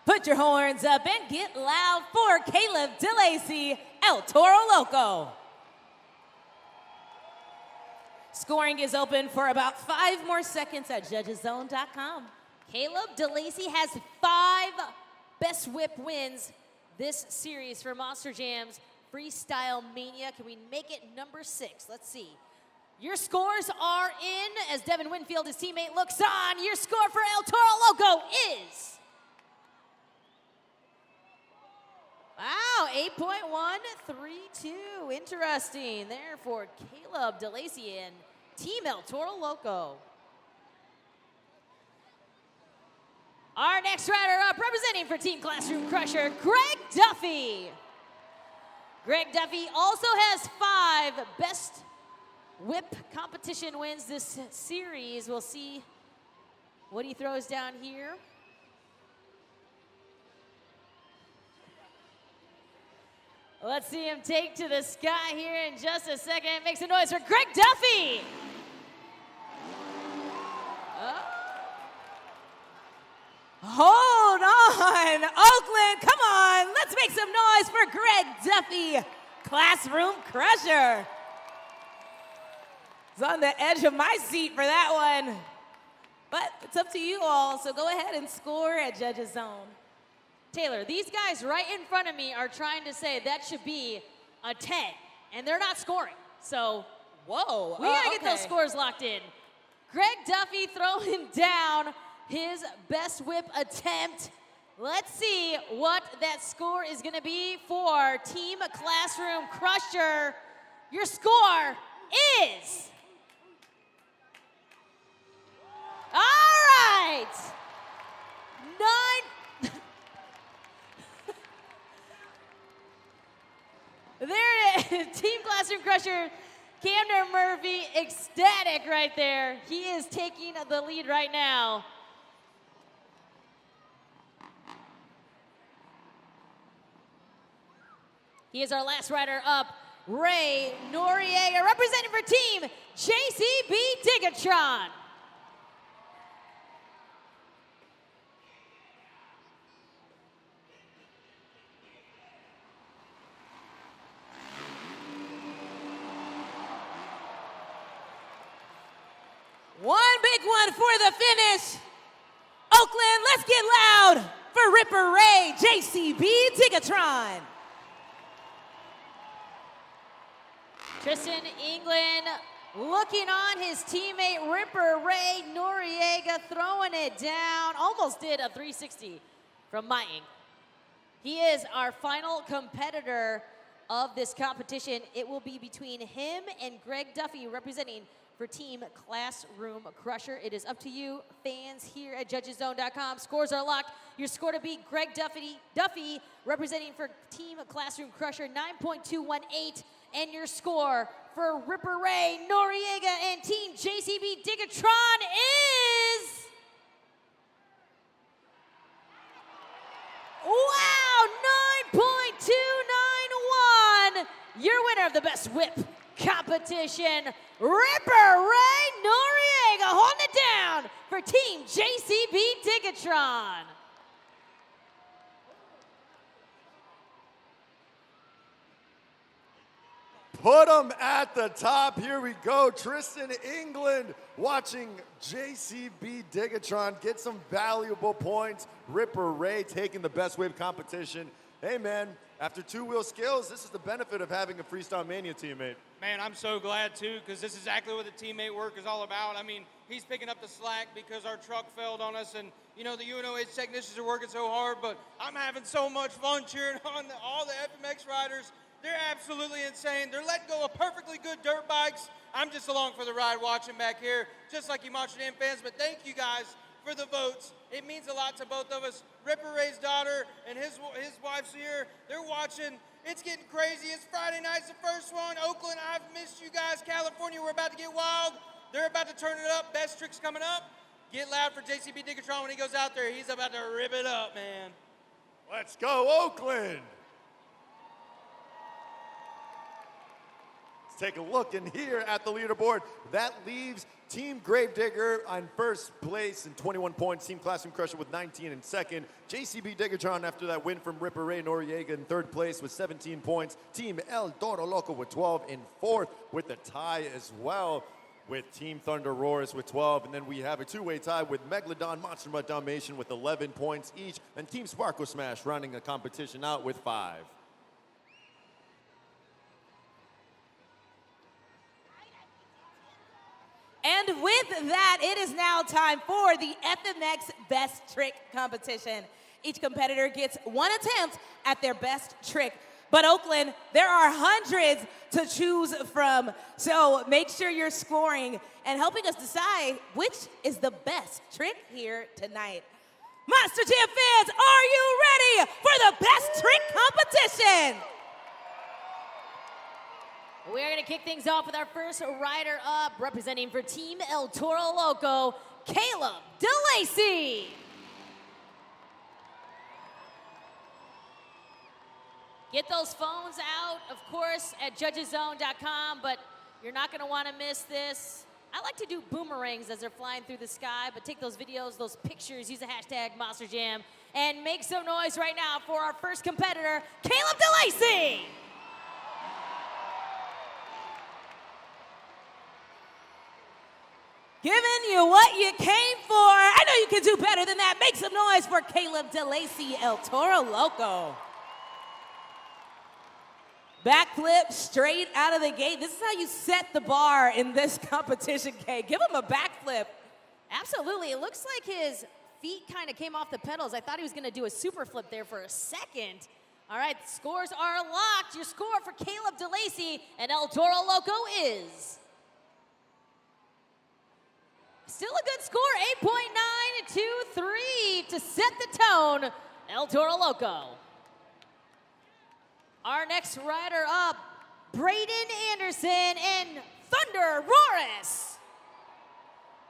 Put your horns up and get loud for Caleb DeLacy, El Toro Loco. Scoring is open for about 5 more seconds at judgeszone.com. Caleb DeLacy has 5 Best Whip wins this series for Monster Jam's Freestyle Mania. Can we make it number 6? Let's see. Your scores are in as Devin Winfield, his teammate, looks on. Your score for El Toro Loco is... Wow, 8.132. Interesting there for Caleb DeLacy and Team El Toro Loco. Our next rider up, representing for Team Classroom Crusher, Greg Duffy. Greg Duffy also has 5 Best Whip competition wins this series. We'll see what he throws down here. Let's see him take to the sky here in just a second. Make some noise for Greg Duffy. Hold on, Oakland, come on. Let's make some noise for Greg Duffy, Classroom Crusher. It's on the edge of my seat for that one. But it's up to you all, so go ahead and score at Judges Zone. Taylor, these guys right in front of me are trying to say that should be a 10, and they're not scoring. So, whoa, we gotta get those scores locked in. Greg Duffy throwing down his Best Whip attempt. Let's see what that score is gonna be for Team Classroom Crusher. Your score is... All right! 9... There it is, Team Classroom Crusher, Camden Murphy, ecstatic right there. He is taking the lead right now. He is our last rider up, Ray Noriega, representing for Team JCB Digatron. One big one for the finish. Oakland, let's get loud for Ripper Ray, JCB Digatron. Tristan England looking on his teammate Ripper Ray Noriega, throwing it down. Almost did a 360 from my angle. He is our final competitor of this competition. It will be between him and Greg Duffy, representing for Team Classroom Crusher. It is up to you, fans here at judgeszone.com. Scores are locked. Your score to beat Greg Duffy, representing for Team Classroom Crusher, 9.218. And your score for Ripper Ray Noriega and Team JCB Digatron is... Wow, 9.291. Your winner of the Best Whip competition, Ripper Ray Noriega, holding it down for Team JCB Digatron. Put them at the top. Here we go. Tristan England watching JCB Digatron get some valuable points. Ripper Ray taking the Best Whip competition Hey, man, after two-wheel skills, this is the benefit of having a Freestyle Mania teammate. Man, I'm so glad too, because this is exactly what the teammate work is all about. I mean, he's picking up the slack because our truck failed on us, and you know the UNOH technicians are working so hard, but I'm having so much fun cheering on all the FMX riders. They're absolutely insane. They're letting go of perfectly good dirt bikes. I'm just along for the ride watching back here, just like you Monster Jam fans, but thank you guys for the votes. It means a lot to both of us. Ripper Ray's daughter and his wife's here. They're watching. It's getting crazy. It's Friday night. It's the first one. Oakland, I've missed you guys. California, we're about to get wild. They're about to turn it up. Best tricks coming up. Get loud for JCB Digatron when he goes out there. He's about to rip it up, man. Let's go, Oakland! Let's take a look in here at the leaderboard. That leaves Team Gravedigger on first place in 21 points. Team Classroom Crusher with 19 in second. JCB Digatron after that win from Ripper Ray Noriega in third place with 17 points. Team El Toro Loco with 12 in fourth with the tie as well with Team Thunder Roars with 12. And then we have a two-way tie with Megalodon, Monster Mutt Dalmatian with 11 points each. And Team Sparkle Smash rounding the competition out with 5. And with that, it is now time for the FMX Best Trick Competition. Each competitor gets one attempt at their best trick. But Oakland, there are hundreds to choose from. So make sure you're scoring and helping us decide which is the best trick here tonight. Monster Jam fans, are you ready for the best trick competition? We're going to kick things off with our first rider up, representing for Team El Toro Loco, Caleb DeLacy. Get those phones out, of course, at judgeszone.com, but you're not going to want to miss this. I like to do boomerangs as they're flying through the sky, but take those videos, those pictures, use the hashtag MonsterJam, and make some noise right now for our first competitor, Caleb DeLacy. Giving you what you came for. I know you can do better than that. Make some noise for Caleb DeLacy, El Toro Loco. Backflip straight out of the gate. This is how you set the bar in this competition, Kay. Give him a backflip. Absolutely. It looks like his feet kind of came off the pedals. I thought he was going to do a super flip there for a second. All right, scores are locked. Your score for Caleb DeLacy and El Toro Loco is... still a good score, 8.923 to set the tone, El Toro Loco. Our next rider up, Braden Anderson and Thunder Roris.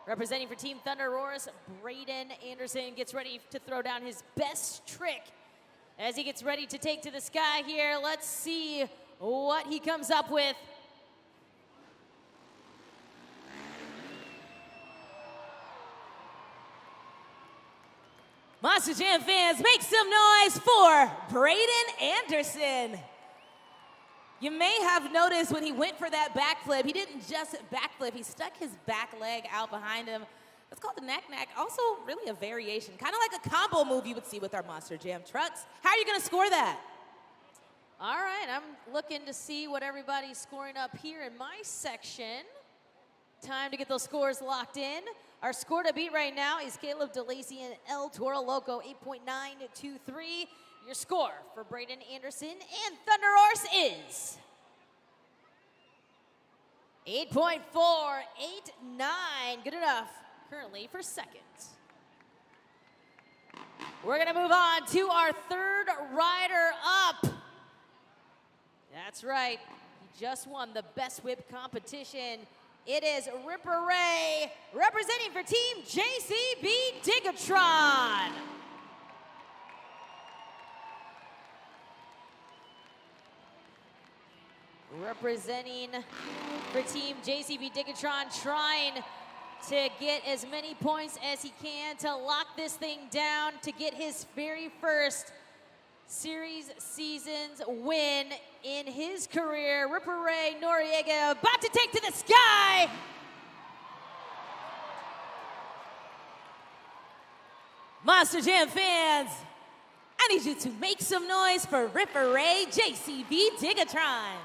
Representing for Team Thunder Roris, Braden Anderson gets ready to throw down his best trick as he gets ready to take to the sky here. Let's see what he comes up with. Monster Jam fans, make some noise for Braden Anderson. You may have noticed when he went for that backflip, he didn't just backflip, he stuck his back leg out behind him. That's called the knack-knack, also really a variation, kind of like a combo move you would see with our Monster Jam trucks. How are you gonna score that? All right, I'm looking to see what everybody's scoring up here in my section. Time to get those scores locked in. Our score to beat right now is Caleb DeLacy and El Toro Loco, 8.923. Your score for Braden Anderson and Thunder Horse is 8.489. Good enough currently for second. We're gonna move on to our third rider up. That's right, he just won the Best Whip competition. It is Ripper Ray, representing for Team JCB Digatron. Representing for Team JCB Digatron, trying to get as many points as he can to lock this thing down, to get his very first Series Seasons win in his career. Ripper Ray Noriega about to take to the sky. Monster Jam fans, I I need you to make some noise for Ripper Ray JCB Digatron.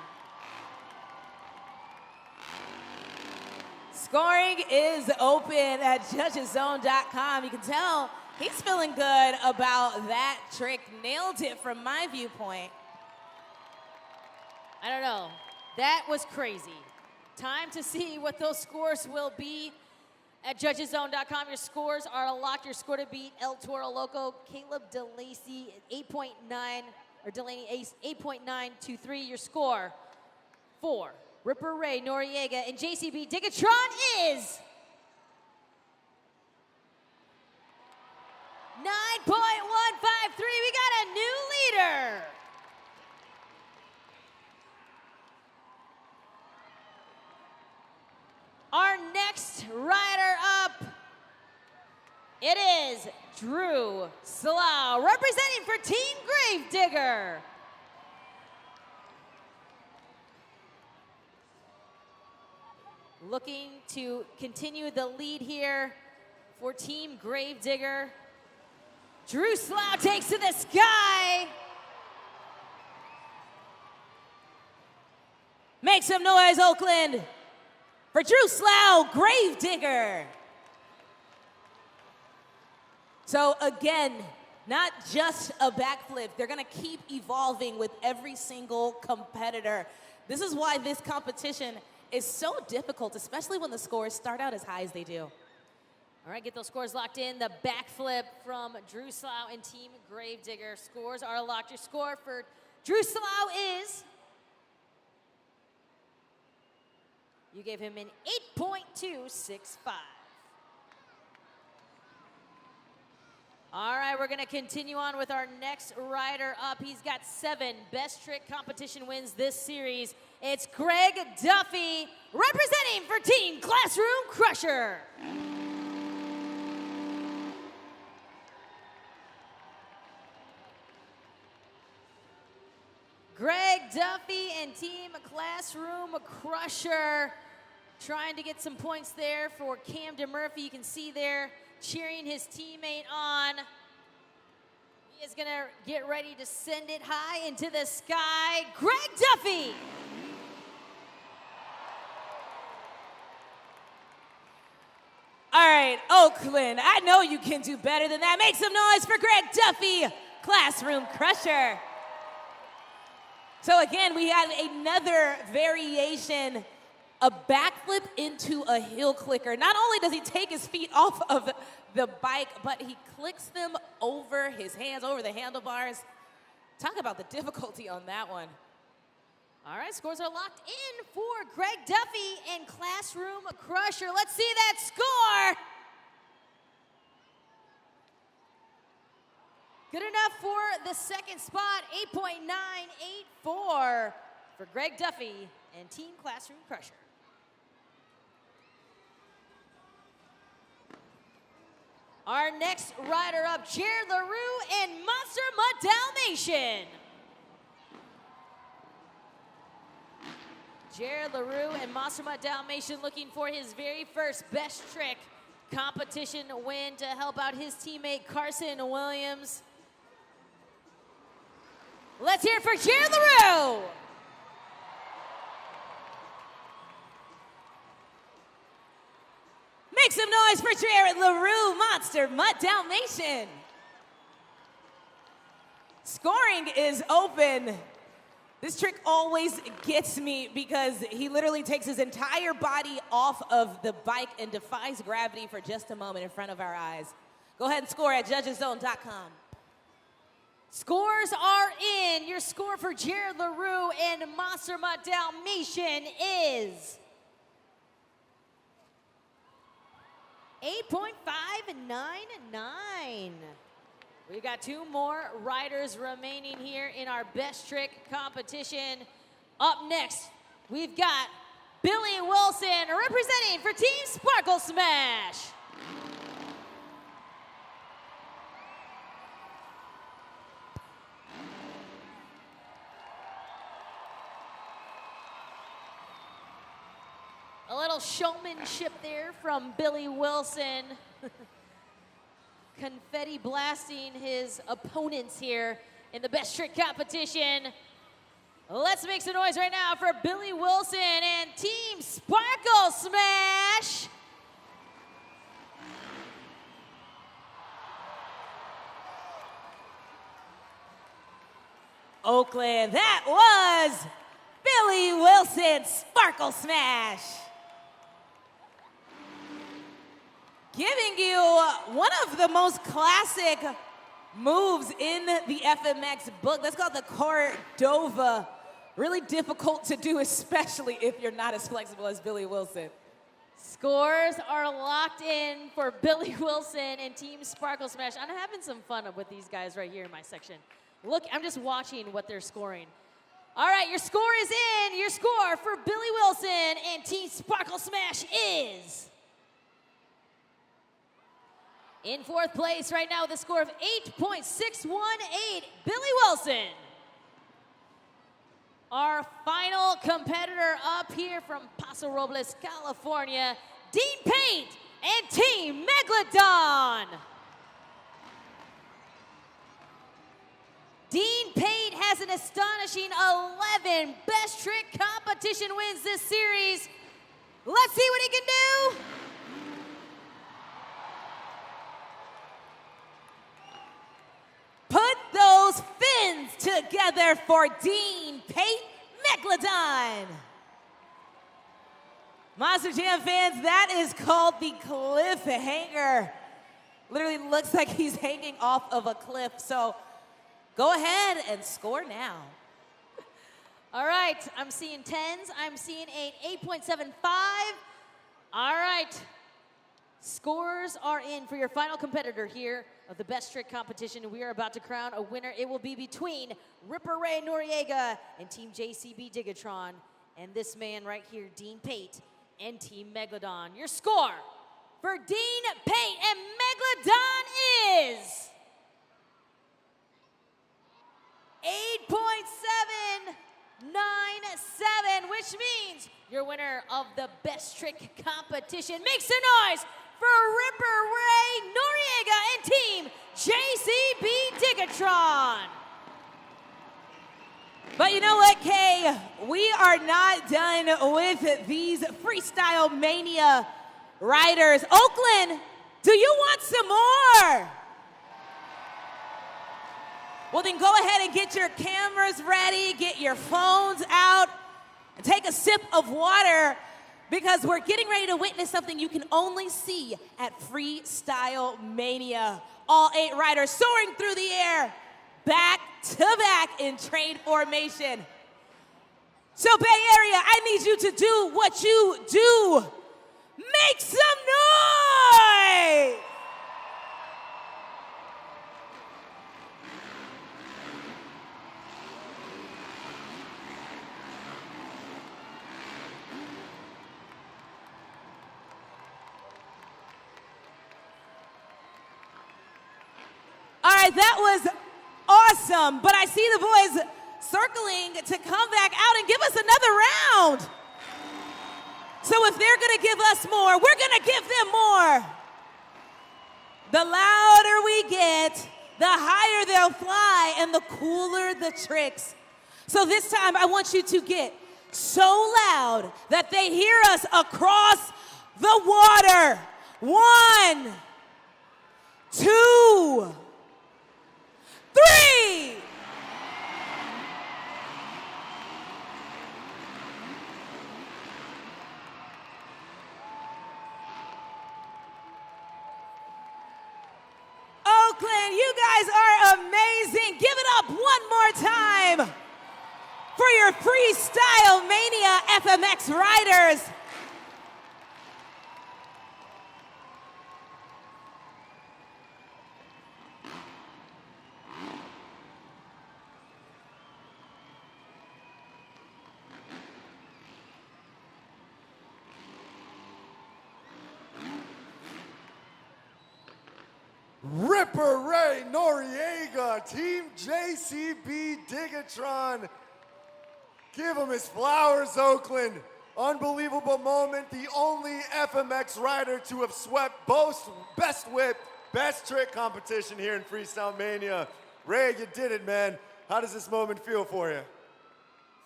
Scoring is open at judgeszone.com. You can tell he's feeling good about that trick. Nailed it from my viewpoint. I don't know. That was crazy. Time to see what those scores will be at judgeszone.com. Your scores are locked. Your score to beat El Toro Loco, Caleb DeLacy 8.9, or Delaney Ace 8.923. Your score for Ripper Ray Noriega and JCB Digatron is 9.153. We got a new leader. Our next rider up, it is Drew Slough, representing for Team Gravedigger. Looking to continue the lead here for Team Gravedigger. Drew Slough takes to the sky. Make some noise, Oakland, for Drew Slough, Gravedigger. So again, not just a backflip. They're gonna keep evolving with every single competitor. This is why this competition is so difficult, especially when the scores start out as high as they do. All right, get those scores locked in. The backflip from Drew Slough and Team Gravedigger. Scores are locked. Your score for Drew Slough is, you gave him an 8.265. All right, we're gonna continue on with our next rider up. He's got 7 best trick competition wins this series. It's Greg Duffy, representing for Team Classroom Crusher. Greg Duffy and Team Classroom Crusher trying to get some points there for Camden Murphy. You can see there cheering his teammate on. He is gonna get ready to send it high into the sky. Greg Duffy. All right, Oakland, I know you can do better than that. Make some noise for Greg Duffy, Classroom Crusher. So again, we had another variation, a backflip into a heel clicker. Not only does he take his feet off of the bike, but he clicks them over his hands, over the handlebars. Talk about the difficulty on that one. All right, scores are locked in for Greg Duffy and Classroom Crusher. Let's see that score. Good enough for the second spot, 8.984 for Greg Duffy and Team Classroom Crusher. Our next rider up, Jared LaRue and Monster Mutt Dalmatian. Jared LaRue and Monster Mutt Dalmatian looking for his very first best trick competition win to help out his teammate Carson Williams. Let's hear it for Jared LaRue. Make some noise for Jared LaRue, Monster Mutt Dalmatian. Scoring is open. This trick always gets me because he literally takes his entire body off of the bike and defies gravity for just a moment in front of our eyes. Go ahead and score at judgeszone.com. Scores are in. Your score for Jared LaRue and Monster Mutt Dalmatian is 8.599. We've got 2 more riders remaining here in our best trick competition. Up next, we've got Billy Wilson representing for Team Sparkle Smash. A little showmanship there from Billy Wilson. confetti blasting his opponents here in the best trick competition. Let's make some noise right now for Billy Wilson and Team Sparkle Smash. Oakland, that was Billy Wilson, Sparkle Smash. Giving you one of the most classic moves in the FMX book. That's called the Cordova. Really difficult to do, especially if you're not as flexible as Billy Wilson. Scores are locked in for Billy Wilson and Team Sparkle Smash. I'm having some fun with these guys right here in my section. Look, I'm just watching what they're scoring. All right, your score is in. Your score for Billy Wilson and Team Sparkle Smash is... in fourth place right now with a score of 8.618, Billy Wilson. Our final competitor up here from Paso Robles, California, Dean Paint and Team Megalodon. Dean Paint has an astonishing 11 best trick competition wins this series. Let's see what he can do. Put those fins together for Dean Paint Megalodon. Monster Jam fans, that is called the cliffhanger. Literally looks like he's hanging off of a cliff. So go ahead and score now. All right, I'm seeing 10s. I'm seeing an 8.75. All right. Scores are in for your final competitor here of the best trick competition. We are about to crown a winner. It will be between Ripper Ray Noriega and Team JCB Digatron, and this man right here, Dean Pate and Team Megalodon. Your score for Dean Pate and Megalodon is 8.797, which means your winner of the best trick competition. Make some noise for Ripper Ray Noriega and Team JCB Digatron. But you know what, Kay? We are not done with these Freestyle Mania riders. Oakland, do you want some more? Well, then go ahead and get your cameras ready, get your phones out, and take a sip of water, because we're getting ready to witness something you can only see at Freestyle Mania. All 8 riders soaring through the air, back to back in train formation. So Bay Area, I need you to do what you do. Make some noise! All right, that was awesome, but I see the boys circling to come back out and give us another round. So if they're gonna give us more, we're gonna give them more. The louder we get, the higher they'll fly and the cooler the tricks. So this time I want you to get so loud that they hear us across the water. 1, 2, 3. Oakland, you guys are amazing. Give it up one more time for your Freestyle Mania FMX riders. Ripper Ray Noriega, Team JCB Digatron. Give him his flowers, Oakland. Unbelievable moment. The only FMX rider to have swept both best whip best trick competition here in Freestyle Mania. Ray, you did it, man. How does this moment feel for you?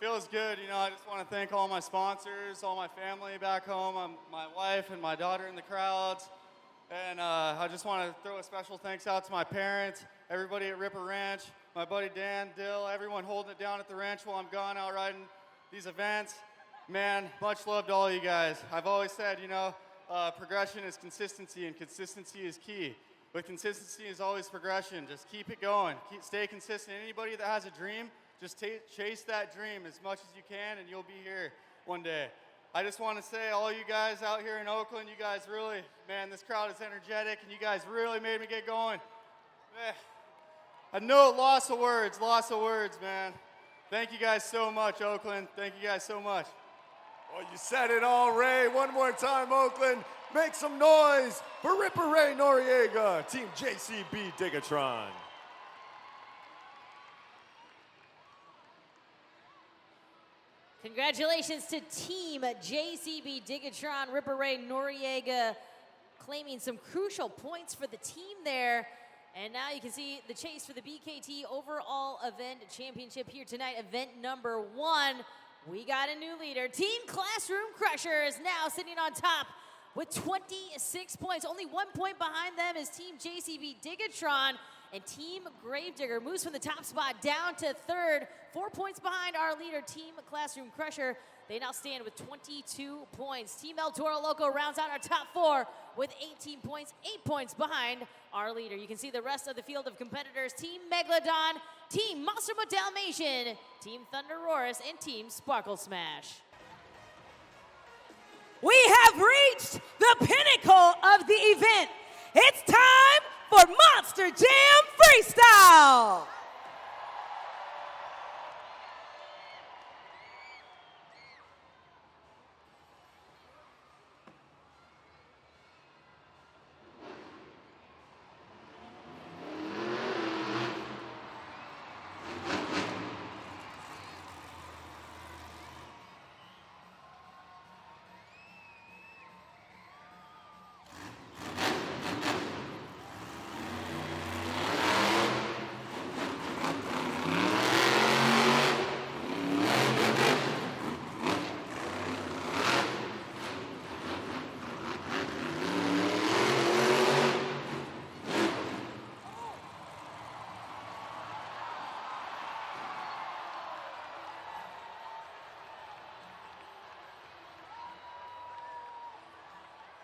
Feels good. You know, I just want to thank all my sponsors, all my family back home, my wife and my daughter in the crowds. And I just want to throw a special thanks out to my parents, everybody at Ripper Ranch, my buddy Dan, Dill, everyone holding it down at the ranch while I'm gone out riding these events. Man, much love to all you guys. I've always said, you know, progression is consistency, and consistency is key. But consistency is always progression. Just keep it going. Stay consistent. Anybody that has a dream, just chase that dream as much as you can, and you'll be here one day. I just want to say, all you guys out here in Oakland, you guys really, man, this crowd is energetic, and you guys really made me get going. I know, lots of words, man. Thank you guys so much, Oakland. Thank you guys so much. Well, you said it all, Ray. One more time, Oakland. Make some noise for Ripper Ray Noriega, Team JCB Digatron. Congratulations to Team JCB Digatron, Ripper Ray Noriega claiming some crucial points for the team there. And now you can see the chase for the BKT Overall Event Championship here tonight, event number 1. We got a new leader. Team Classroom Crusher is now sitting on top with 26 points. Only 1 point behind them is Team JCB Digatron. And Team Gravedigger moves from the top spot down to 3rd, 4 points behind our leader, Team Classroom Crusher. They now stand with 22 points. Team Toro Loco rounds out our top 4 with 18 points, 8 points behind our leader. You can see the rest of the field of competitors. Team Megalodon, Team Monster Dalmatian, Team Thunderosaurus, and Team Sparkle Smash. We have reached the pinnacle of the event. It's time for Monster Jam Freestyle.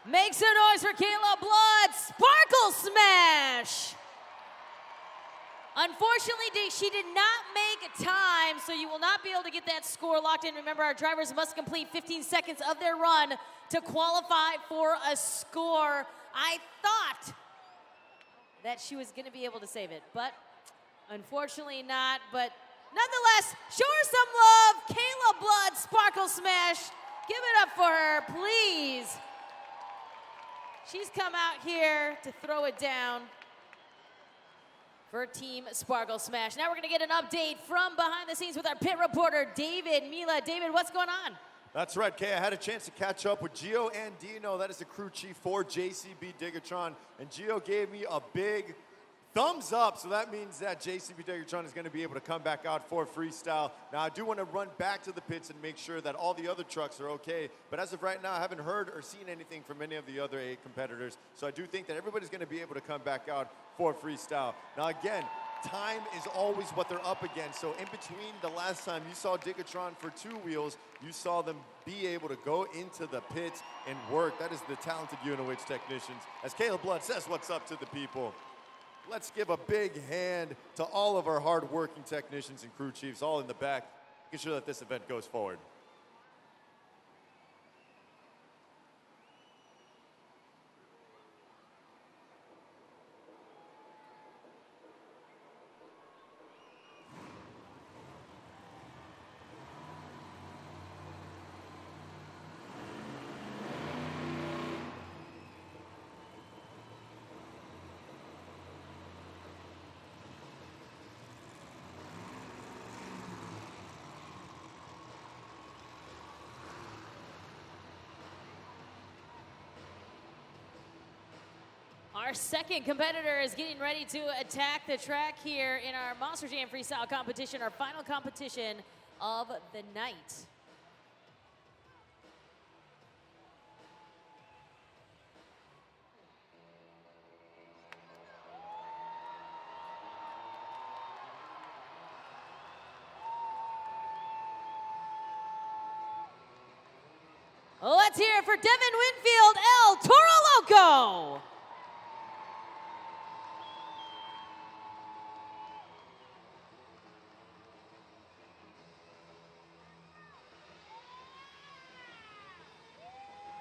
Make some noise for Kayla Blood, Sparkle Smash! Unfortunately, she did not make time, so you will not be able to get that score locked in. Remember, our drivers must complete 15 seconds of their run to qualify for a score. I thought that she was going to be able to save it, but unfortunately not. But nonetheless, show her some love. Kayla Blood, Sparkle Smash. Give it up for her, please. She's come out here to throw it down for Team Sparkle Smash. Now we're going to get an update from behind the scenes with our pit reporter, David Mila. David, what's going on? That's right, Kay. I had a chance to catch up with Gio Andino. That is the crew chief for JCB Digatron. And Gio gave me a big thumbs up, so that means that JCB Digatron is going to be able to come back out for freestyle. Now, I do want to run back to the pits and make sure that all the other trucks are okay, but as of right now, I haven't heard or seen anything from any of the other 8 competitors, so I do think that everybody's going to be able to come back out for freestyle. Now, again, time is always what they're up against, so in between the last time you saw Digatron for 2 wheels, you saw them be able to go into the pits and work. That is the talented UNOH technicians. As Caleb Blood says, what's up to the people? Let's give a big hand to all of our hard-working technicians and crew chiefs all in the back, making sure that this event goes forward. Our second competitor is getting ready to attack the track here in our Monster Jam Freestyle competition, our final competition of the night. Let's hear it for Devin Winfield, El Toro Loco.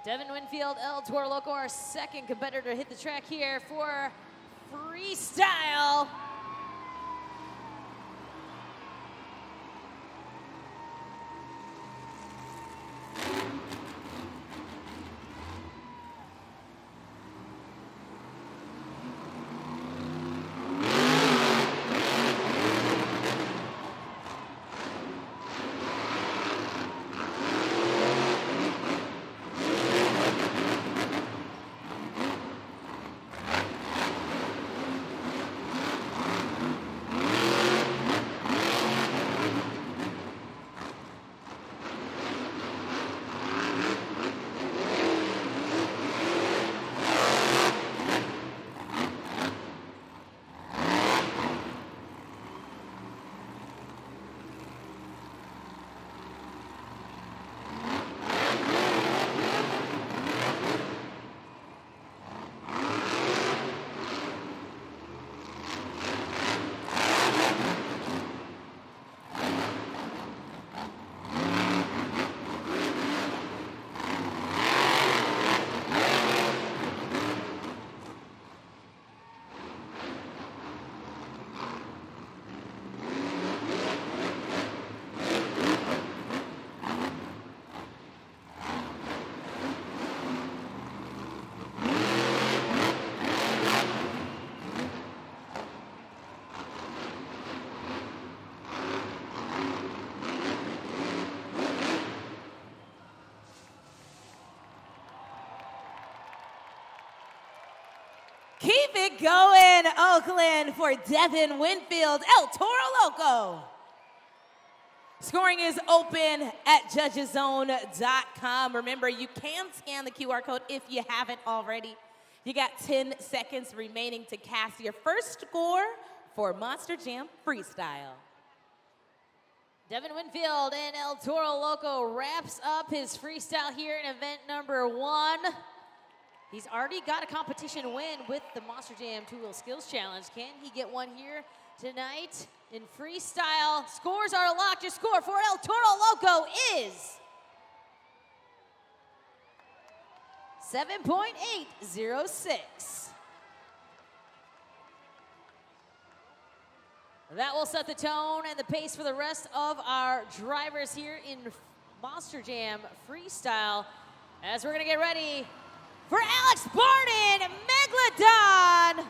Devin Winfield, El Toro Loco, our second competitor to hit the track here for Freestyle. Keep it going, Oakland, for Devin Winfield, El Toro Loco. Scoring is open at judgeszone.com. Remember, you can scan the QR code if you haven't already. You got 10 seconds remaining to cast your first score for Monster Jam Freestyle. Devin Winfield and El Toro Loco wraps up his freestyle here in event number 1. He's already got a competition win with the Monster Jam Two-Wheel Skills Challenge. Can he get one here tonight in freestyle? Scores are locked. Your score for El Toro Loco is 7.806. That will set the tone and the pace for the rest of our drivers here in Monster Jam Freestyle as we're gonna get ready for Alex Barden, Megalodon.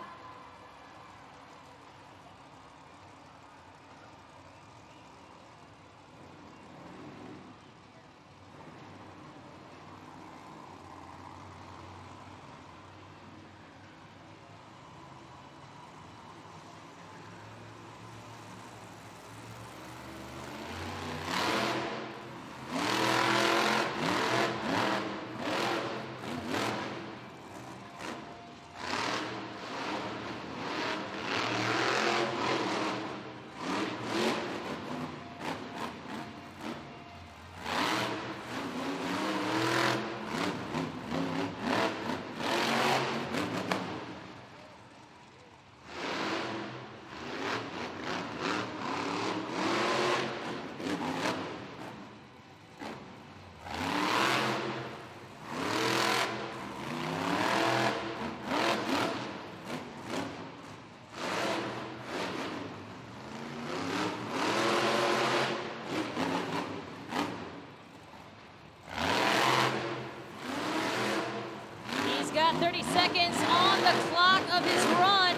He's got 30 seconds on the clock of his run.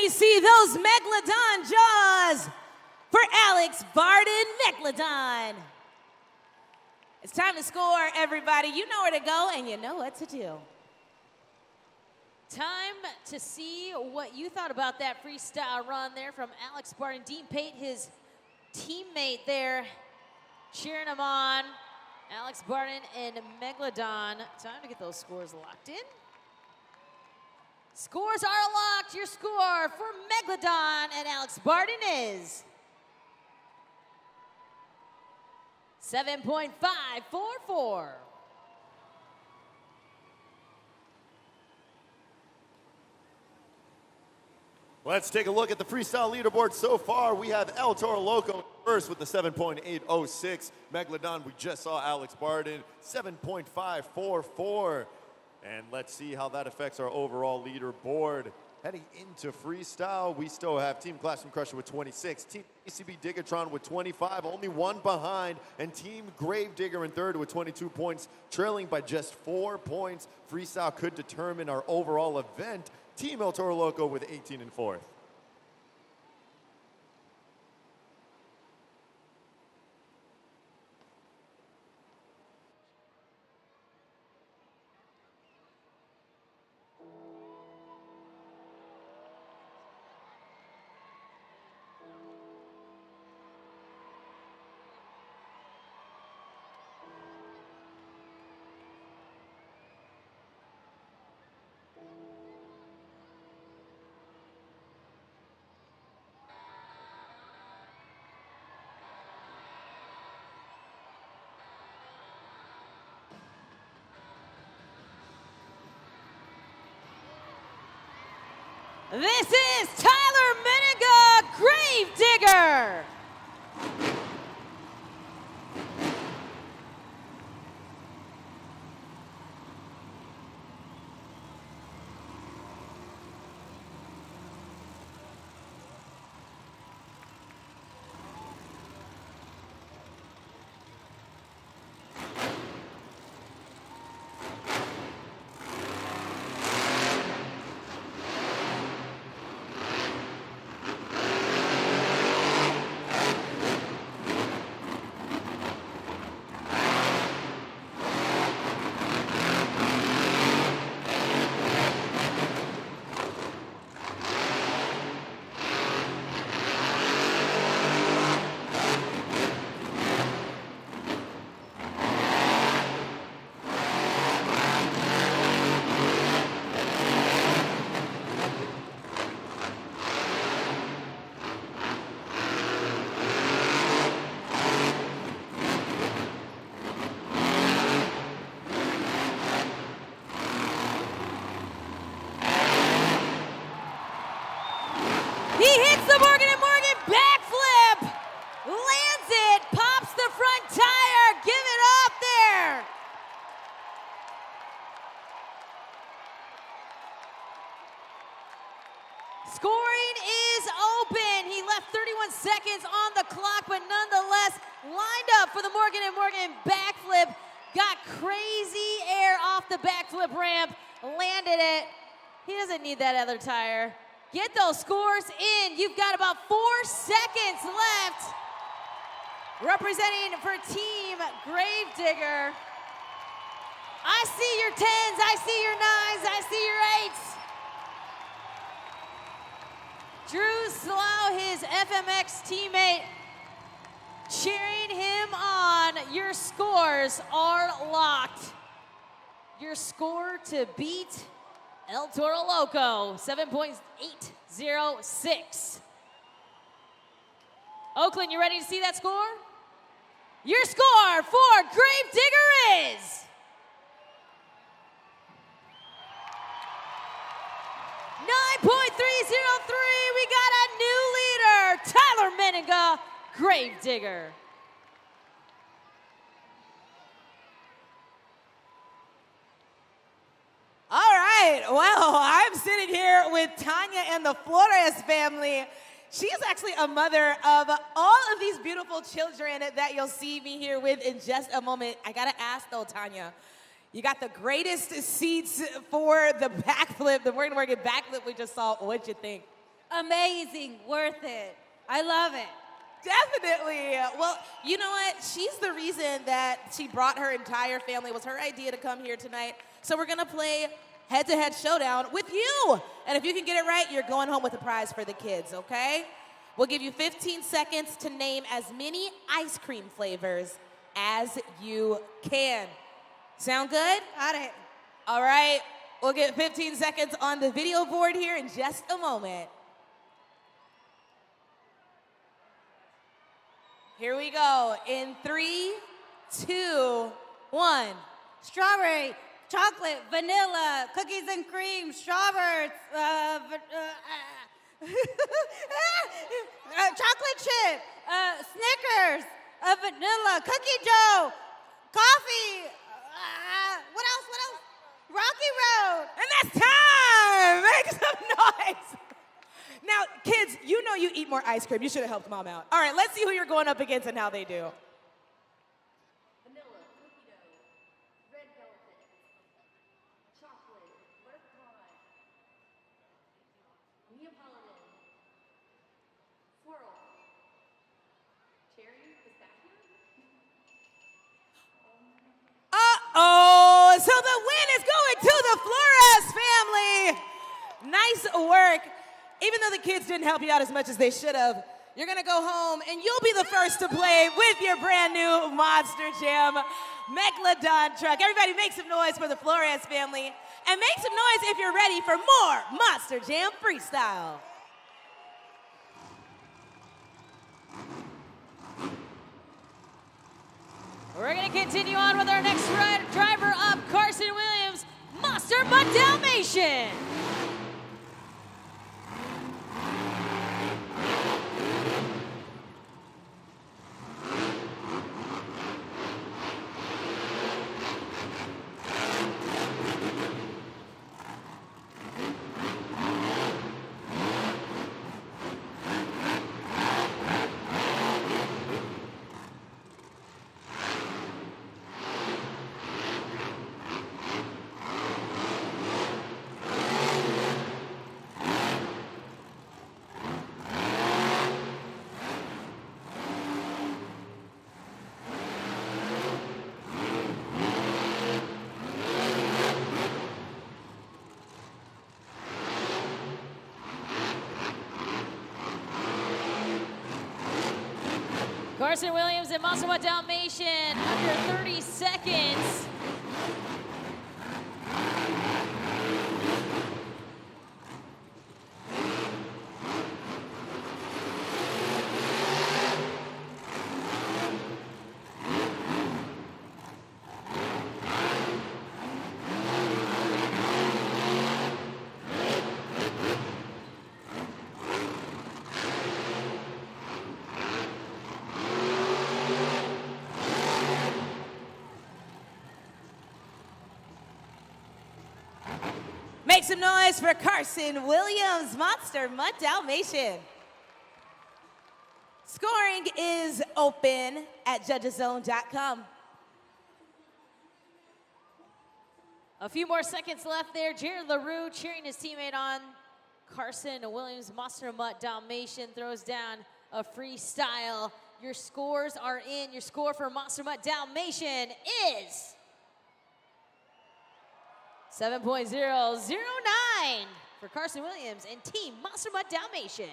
me see those Megalodon jaws for Alex Barden Megalodon. It's time to score, everybody. You know where to go and you know what to do. Time to see what you thought about that freestyle run there from Alex Barton. Dean Pate, his teammate there, cheering him on. Alex Barton and Megalodon. Time to get those scores locked in. Scores are locked. Your score for Megalodon and Alex Barton is 7.544. Let's take a look at the freestyle leaderboard so far. We have El Toro Loco first with the 7.806. Megalodon, we just saw Alex Barden, 7.544. And let's see how that affects our overall leaderboard. Heading into freestyle, we still have Team Classroom Crusher with 26, Team ACB Diggatron with 25, only one behind, and Team Gravedigger in third with 22 points, trailing by just 4 points. Freestyle could determine our overall event. Team El Toro Loco with 18 and fourth. This is Tyler Miniga, Gravedigger. He hits the Morgan & Morgan backflip, lands it, pops the front tire, give it up there. Scoring is open. He left 31 seconds on the clock, but nonetheless lined up for the Morgan & Morgan backflip. Got crazy air off the backflip ramp, landed it. He doesn't need that other tire. Get those scores in. You've got about 4 seconds left. Representing for Team Gravedigger. I see your 10s, I see your 9s, I see your 8s. Drew Slough, his FMX teammate, cheering him on. Your scores are locked. Your score to beat El Toro Loco, 7.806. Oakland, you ready to see that score? Your score for Gravedigger is 9.303. We got a new leader, Tyler Miniga, Gravedigger. All right, well, I'm sitting here with Tanya and the Flores family. She's actually a mother of all of these beautiful children that you'll see me here with in just a moment. I gotta ask though, Tanya, you got the greatest seats for the backflip, the Morgan & Morgan backflip we just saw. What'd you think? Amazing, worth it. I love it. Definitely. Well, you know what? She's the reason that she brought her entire family. It was her idea to come here tonight. So we're going to play head-to-head showdown with you. And if you can get it right, you're going home with a prize for the kids, okay? We'll give you 15 seconds to name as many ice cream flavors as you can. Sound good? Got it. All right. We'll get 15 seconds on the video board here in just a moment. Here we go. In 3, 2, 1. Strawberry, chocolate, vanilla, cookies and cream, strawberries, chocolate chip, Snickers, vanilla, cookie dough, coffee. What else? Rocky Road. And that's time! Make some noise! Now, kids, you know you eat more ice cream. You should have helped mom out. All right, let's see who you're going up against and how they do. Vanilla, cookie dough, red velvet, chocolate, buttercorn, Neapolitan, swirl, cherry, pistachio. Uh-oh! So the win is going to the Flores family. Nice work. Even though the kids didn't help you out as much as they should have, you're gonna go home and you'll be the first to play with your brand new Monster Jam Megalodon truck. Everybody make some noise for the Flores family and make some noise if you're ready for more Monster Jam Freestyle. We're going to continue on with our next driver up, Carson Williams, Monster Mutt Dalmatian. Carson Williams and Monster Mutt Dalmatian under 30 seconds. Make some noise for Carson Williams, Monster Mutt Dalmatian. Scoring is open at judgeszone.com. A few more seconds left there. Jared LaRue cheering his teammate on. Carson Williams, Monster Mutt Dalmatian throws down a freestyle. Your scores are in. Your score for Monster Mutt Dalmatian is 7.009 for Carson Williams and Team Monster Mutt Dalmatian.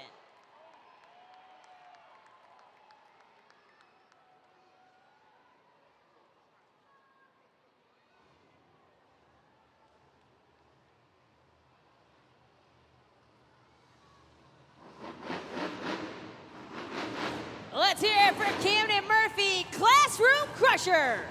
Let's hear it for Camden Murphy, Classroom Crusher.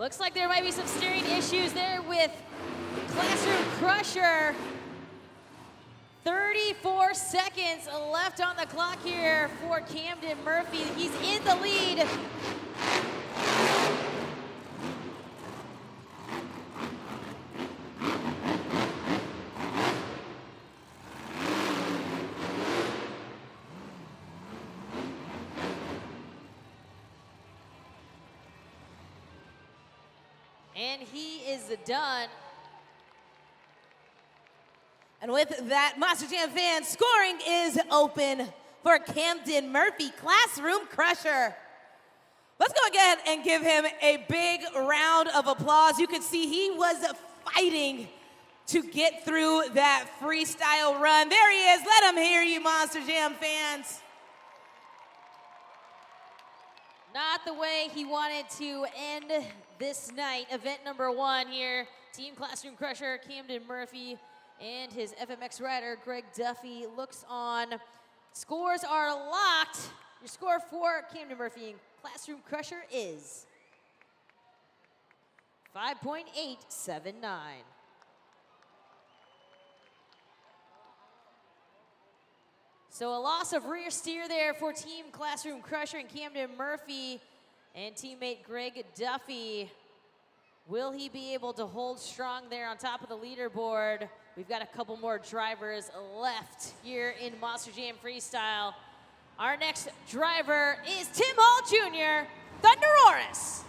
Looks like there might be some steering issues there with Classroom Crusher. 34 seconds left on the clock here for Camden Murphy. He's in the lead. And he is done. And with that, Monster Jam fans, scoring is open for Camden Murphy, Classroom Crusher. Let's go ahead and give him a big round of applause. You can see he was fighting to get through that freestyle run. There he is. Let him hear you, Monster Jam fans. Not the way he wanted to end this night. Event number 1 here. Team Classroom Crusher, Camden Murphy, and his FMX rider, Greg Duffy, looks on. Scores are locked. Your score for Camden Murphy and Classroom Crusher is 5.879. So a loss of rear steer there for Team Classroom Crusher and Camden Murphy and teammate Greg Duffy. Will he be able to hold strong there on top of the leaderboard? We've got a couple more drivers left here in Monster Jam Freestyle. Our next driver is Tim Hall Jr., Thunderoris.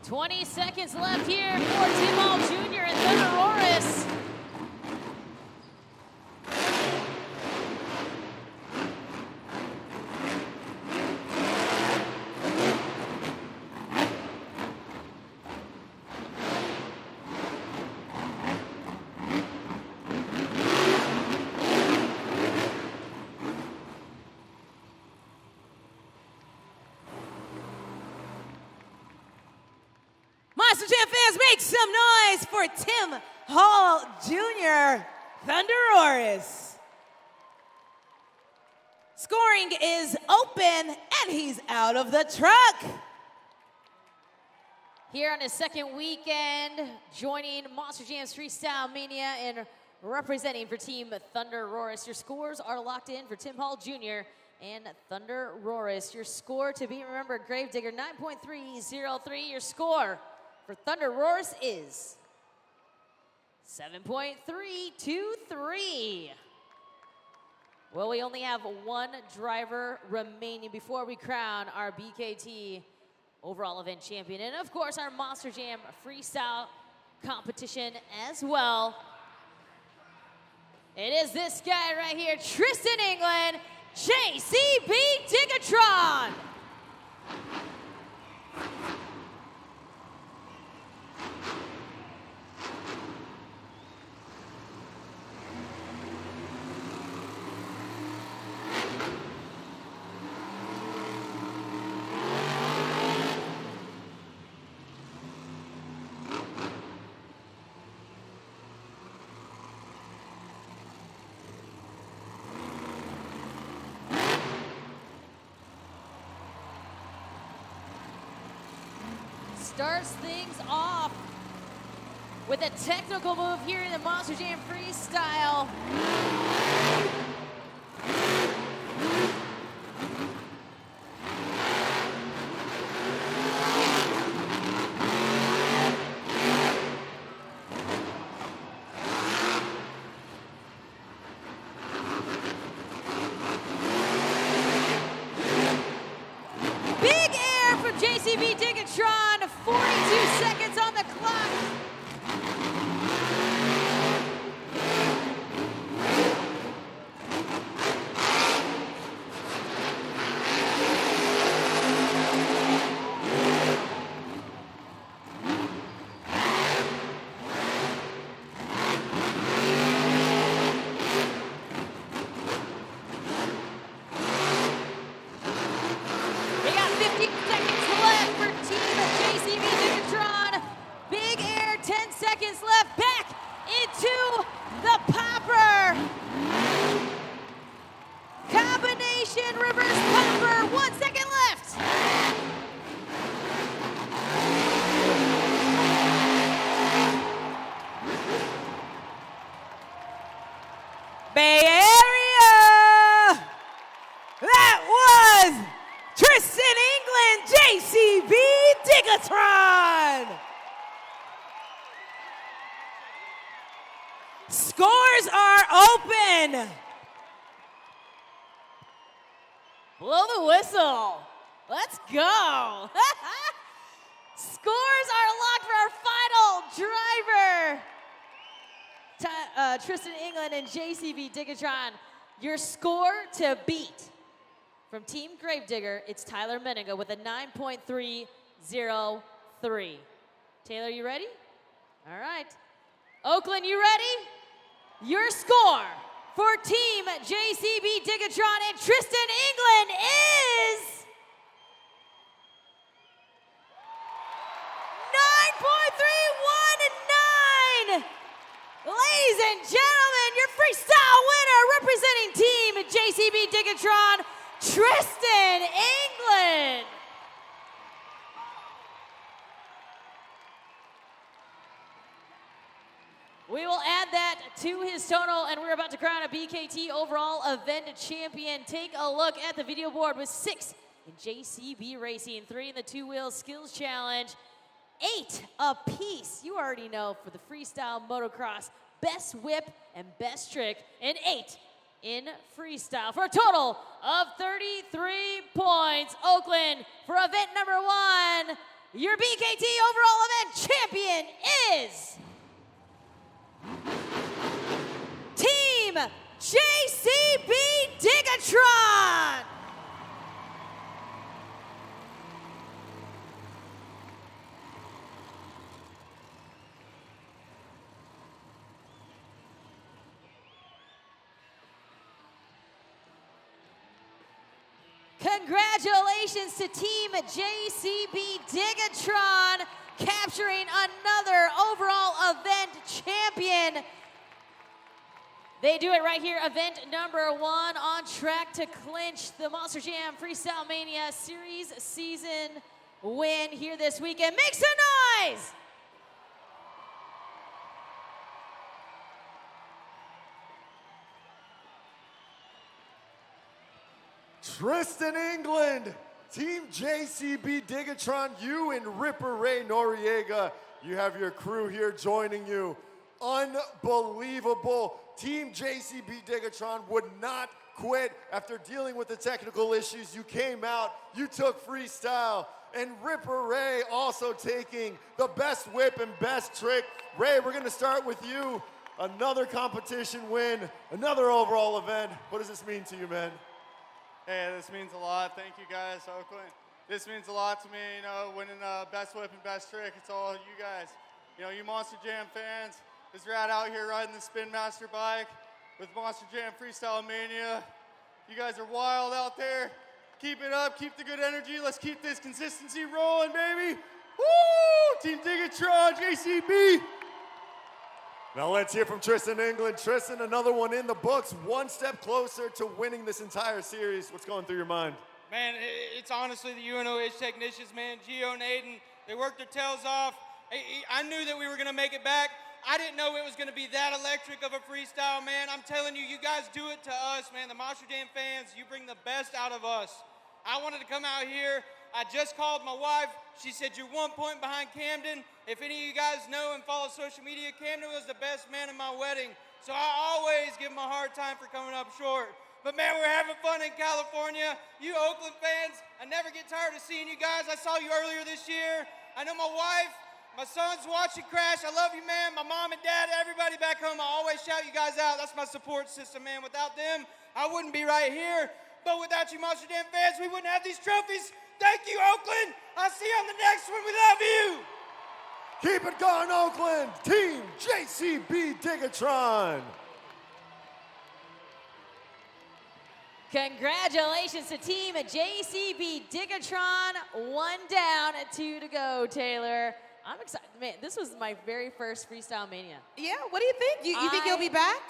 .20 seconds left here for Tim Hall Jr. and Thunderoris. Monster Jam fans, make some noise for Tim Hall Jr., Thunderoris. Scoring is open, and he's out of the truck. Here on his second weekend, joining Monster Jam's Freestyle Mania and representing for Team Thunderoris. Your scores are locked in for Tim Hall Jr. and Thunderoris. Your score to be remembered, Gravedigger, 9.303. Your score for Thunderoris is 7.323. Well, we only have one driver remaining before we crown our BKT overall event champion. And of course, our Monster Jam freestyle competition as well. It is this guy right here, Tristan England, JCB Digatron. starts things off with a technical move here in the Monster Jam Freestyle. JCB Digatron, 42 seconds on the clock. We got 50 seconds left for Team JCB Digatron. Big air, 10 seconds left. Back into the popper. Combination reverse popper. 1 second left. Bay Area! That was Tristan England, JCB Digatron! Scores are open! Blow the whistle. Let's go. Scores are locked for our final driver. Tristan England and JCB Digatron. Your score to beat from Team Gravedigger, it's Tyler Menninga with a 9.303. Taylor, you ready? All right. Oakland, you ready? Your score for Team JCB Digatron and Tristan England is 9.319. Ladies and gentlemen, your freestyle winner representing Team JCB Digatron, Tristan England. We will add that to his total, and we're about to crown a BKT overall event champion. Take a look at the video board with 6 in JCB Racing, 3 in the two-wheel skills challenge, 8 apiece, you already know, for the freestyle motocross, best whip and best trick, and 8 in freestyle for a total of 33 points. Oakland, for event number 1, your BKT overall event champion is Team JCB Digatron. Congratulations to Team JCB Digatron, capturing another overall event champion. They do it right here, event number 1, on track to clinch the Monster Jam Freestyle Mania Series season win here this weekend. Make some noise! Tristan England, Team JCB Digatron, you and Ripper Ray Noriega, you have your crew here joining you. Unbelievable. Team JCB Digatron would not quit after dealing with the technical issues. You came out, you took freestyle, and Ripper Ray also taking the best whip and best trick. Ray, we're gonna start with you. Another competition win, another overall event. What does this mean to you, man? Hey, this means a lot. Thank you guys, Oakland. This means a lot to me, you know, winning best whip and best trick. It's all you guys. You know, you Monster Jam fans, this rat out here riding the Spin Master bike with Monster Jam Freestyle Mania. You guys are wild out there. Keep it up, keep the good energy. Let's keep this consistency rolling, baby. Woo! Team Digatron, JCB. Now let's hear from Tristan England. Tristan, another one in the books, one step closer to winning this entire series. What's going through your mind? Man, it's honestly the UNOH technicians, man. Gio and Aiden, they worked their tails off. I knew that we were going to make it back. I didn't know it was going to be that electric of a freestyle, man. I'm telling you, you guys do it to us, man. The Monster Jam fans, you bring the best out of us. I wanted to come out here. I just called my wife. She said, you're 1 point behind Camden. If any of you guys know and follow social media, Camden was the best man in my wedding. So I always give him a hard time for coming up short. But man, we're having fun in California. You Oakland fans, I never get tired of seeing you guys. I saw you earlier this year. I know my wife, my son's watching Crash. I love you, man. My mom and dad, everybody back home, I always shout you guys out. That's my support system, man. Without them, I wouldn't be right here. But without you Monster Jam fans, we wouldn't have these trophies. Thank you, Oakland. I'll see you on the next one. We love you. Keep it going, Oakland. Team JCB Digatron. Congratulations to Team JCB Digatron. 1 down, 2 to go, Taylor. I'm excited. Man, this was my very first Freestyle Mania. Yeah, what do you think? You think you'll be back?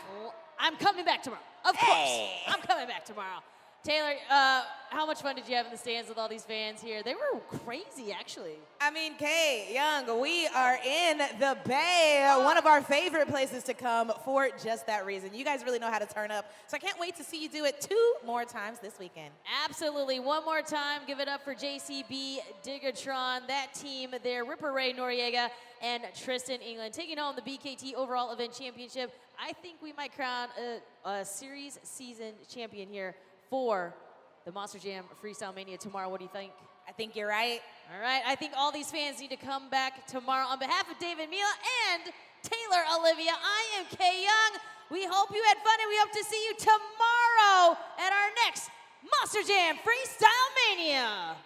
I'm coming back tomorrow. Of course. I'm coming back tomorrow. Taylor, how much fun did you have in the stands with all these fans here? They were crazy, actually. I mean, Kay, Young, we are in the Bay, one of our favorite places to come for just that reason. You guys really know how to turn up, so I can't wait to see you do it 2 more times this weekend. Absolutely. One more time, give it up for JCB Digatron, that team there, Ripper Ray Noriega and Tristan England, taking home the BKT Overall Event Championship. I think we might crown a series season champion here for the Monster Jam Freestyle Mania tomorrow. What do you think? I think you're right. All right, I think all these fans need to come back tomorrow. On behalf of David Mila and Taylor Olivia, I am Kay Young. We hope you had fun, and we hope to see you tomorrow at our next Monster Jam Freestyle Mania.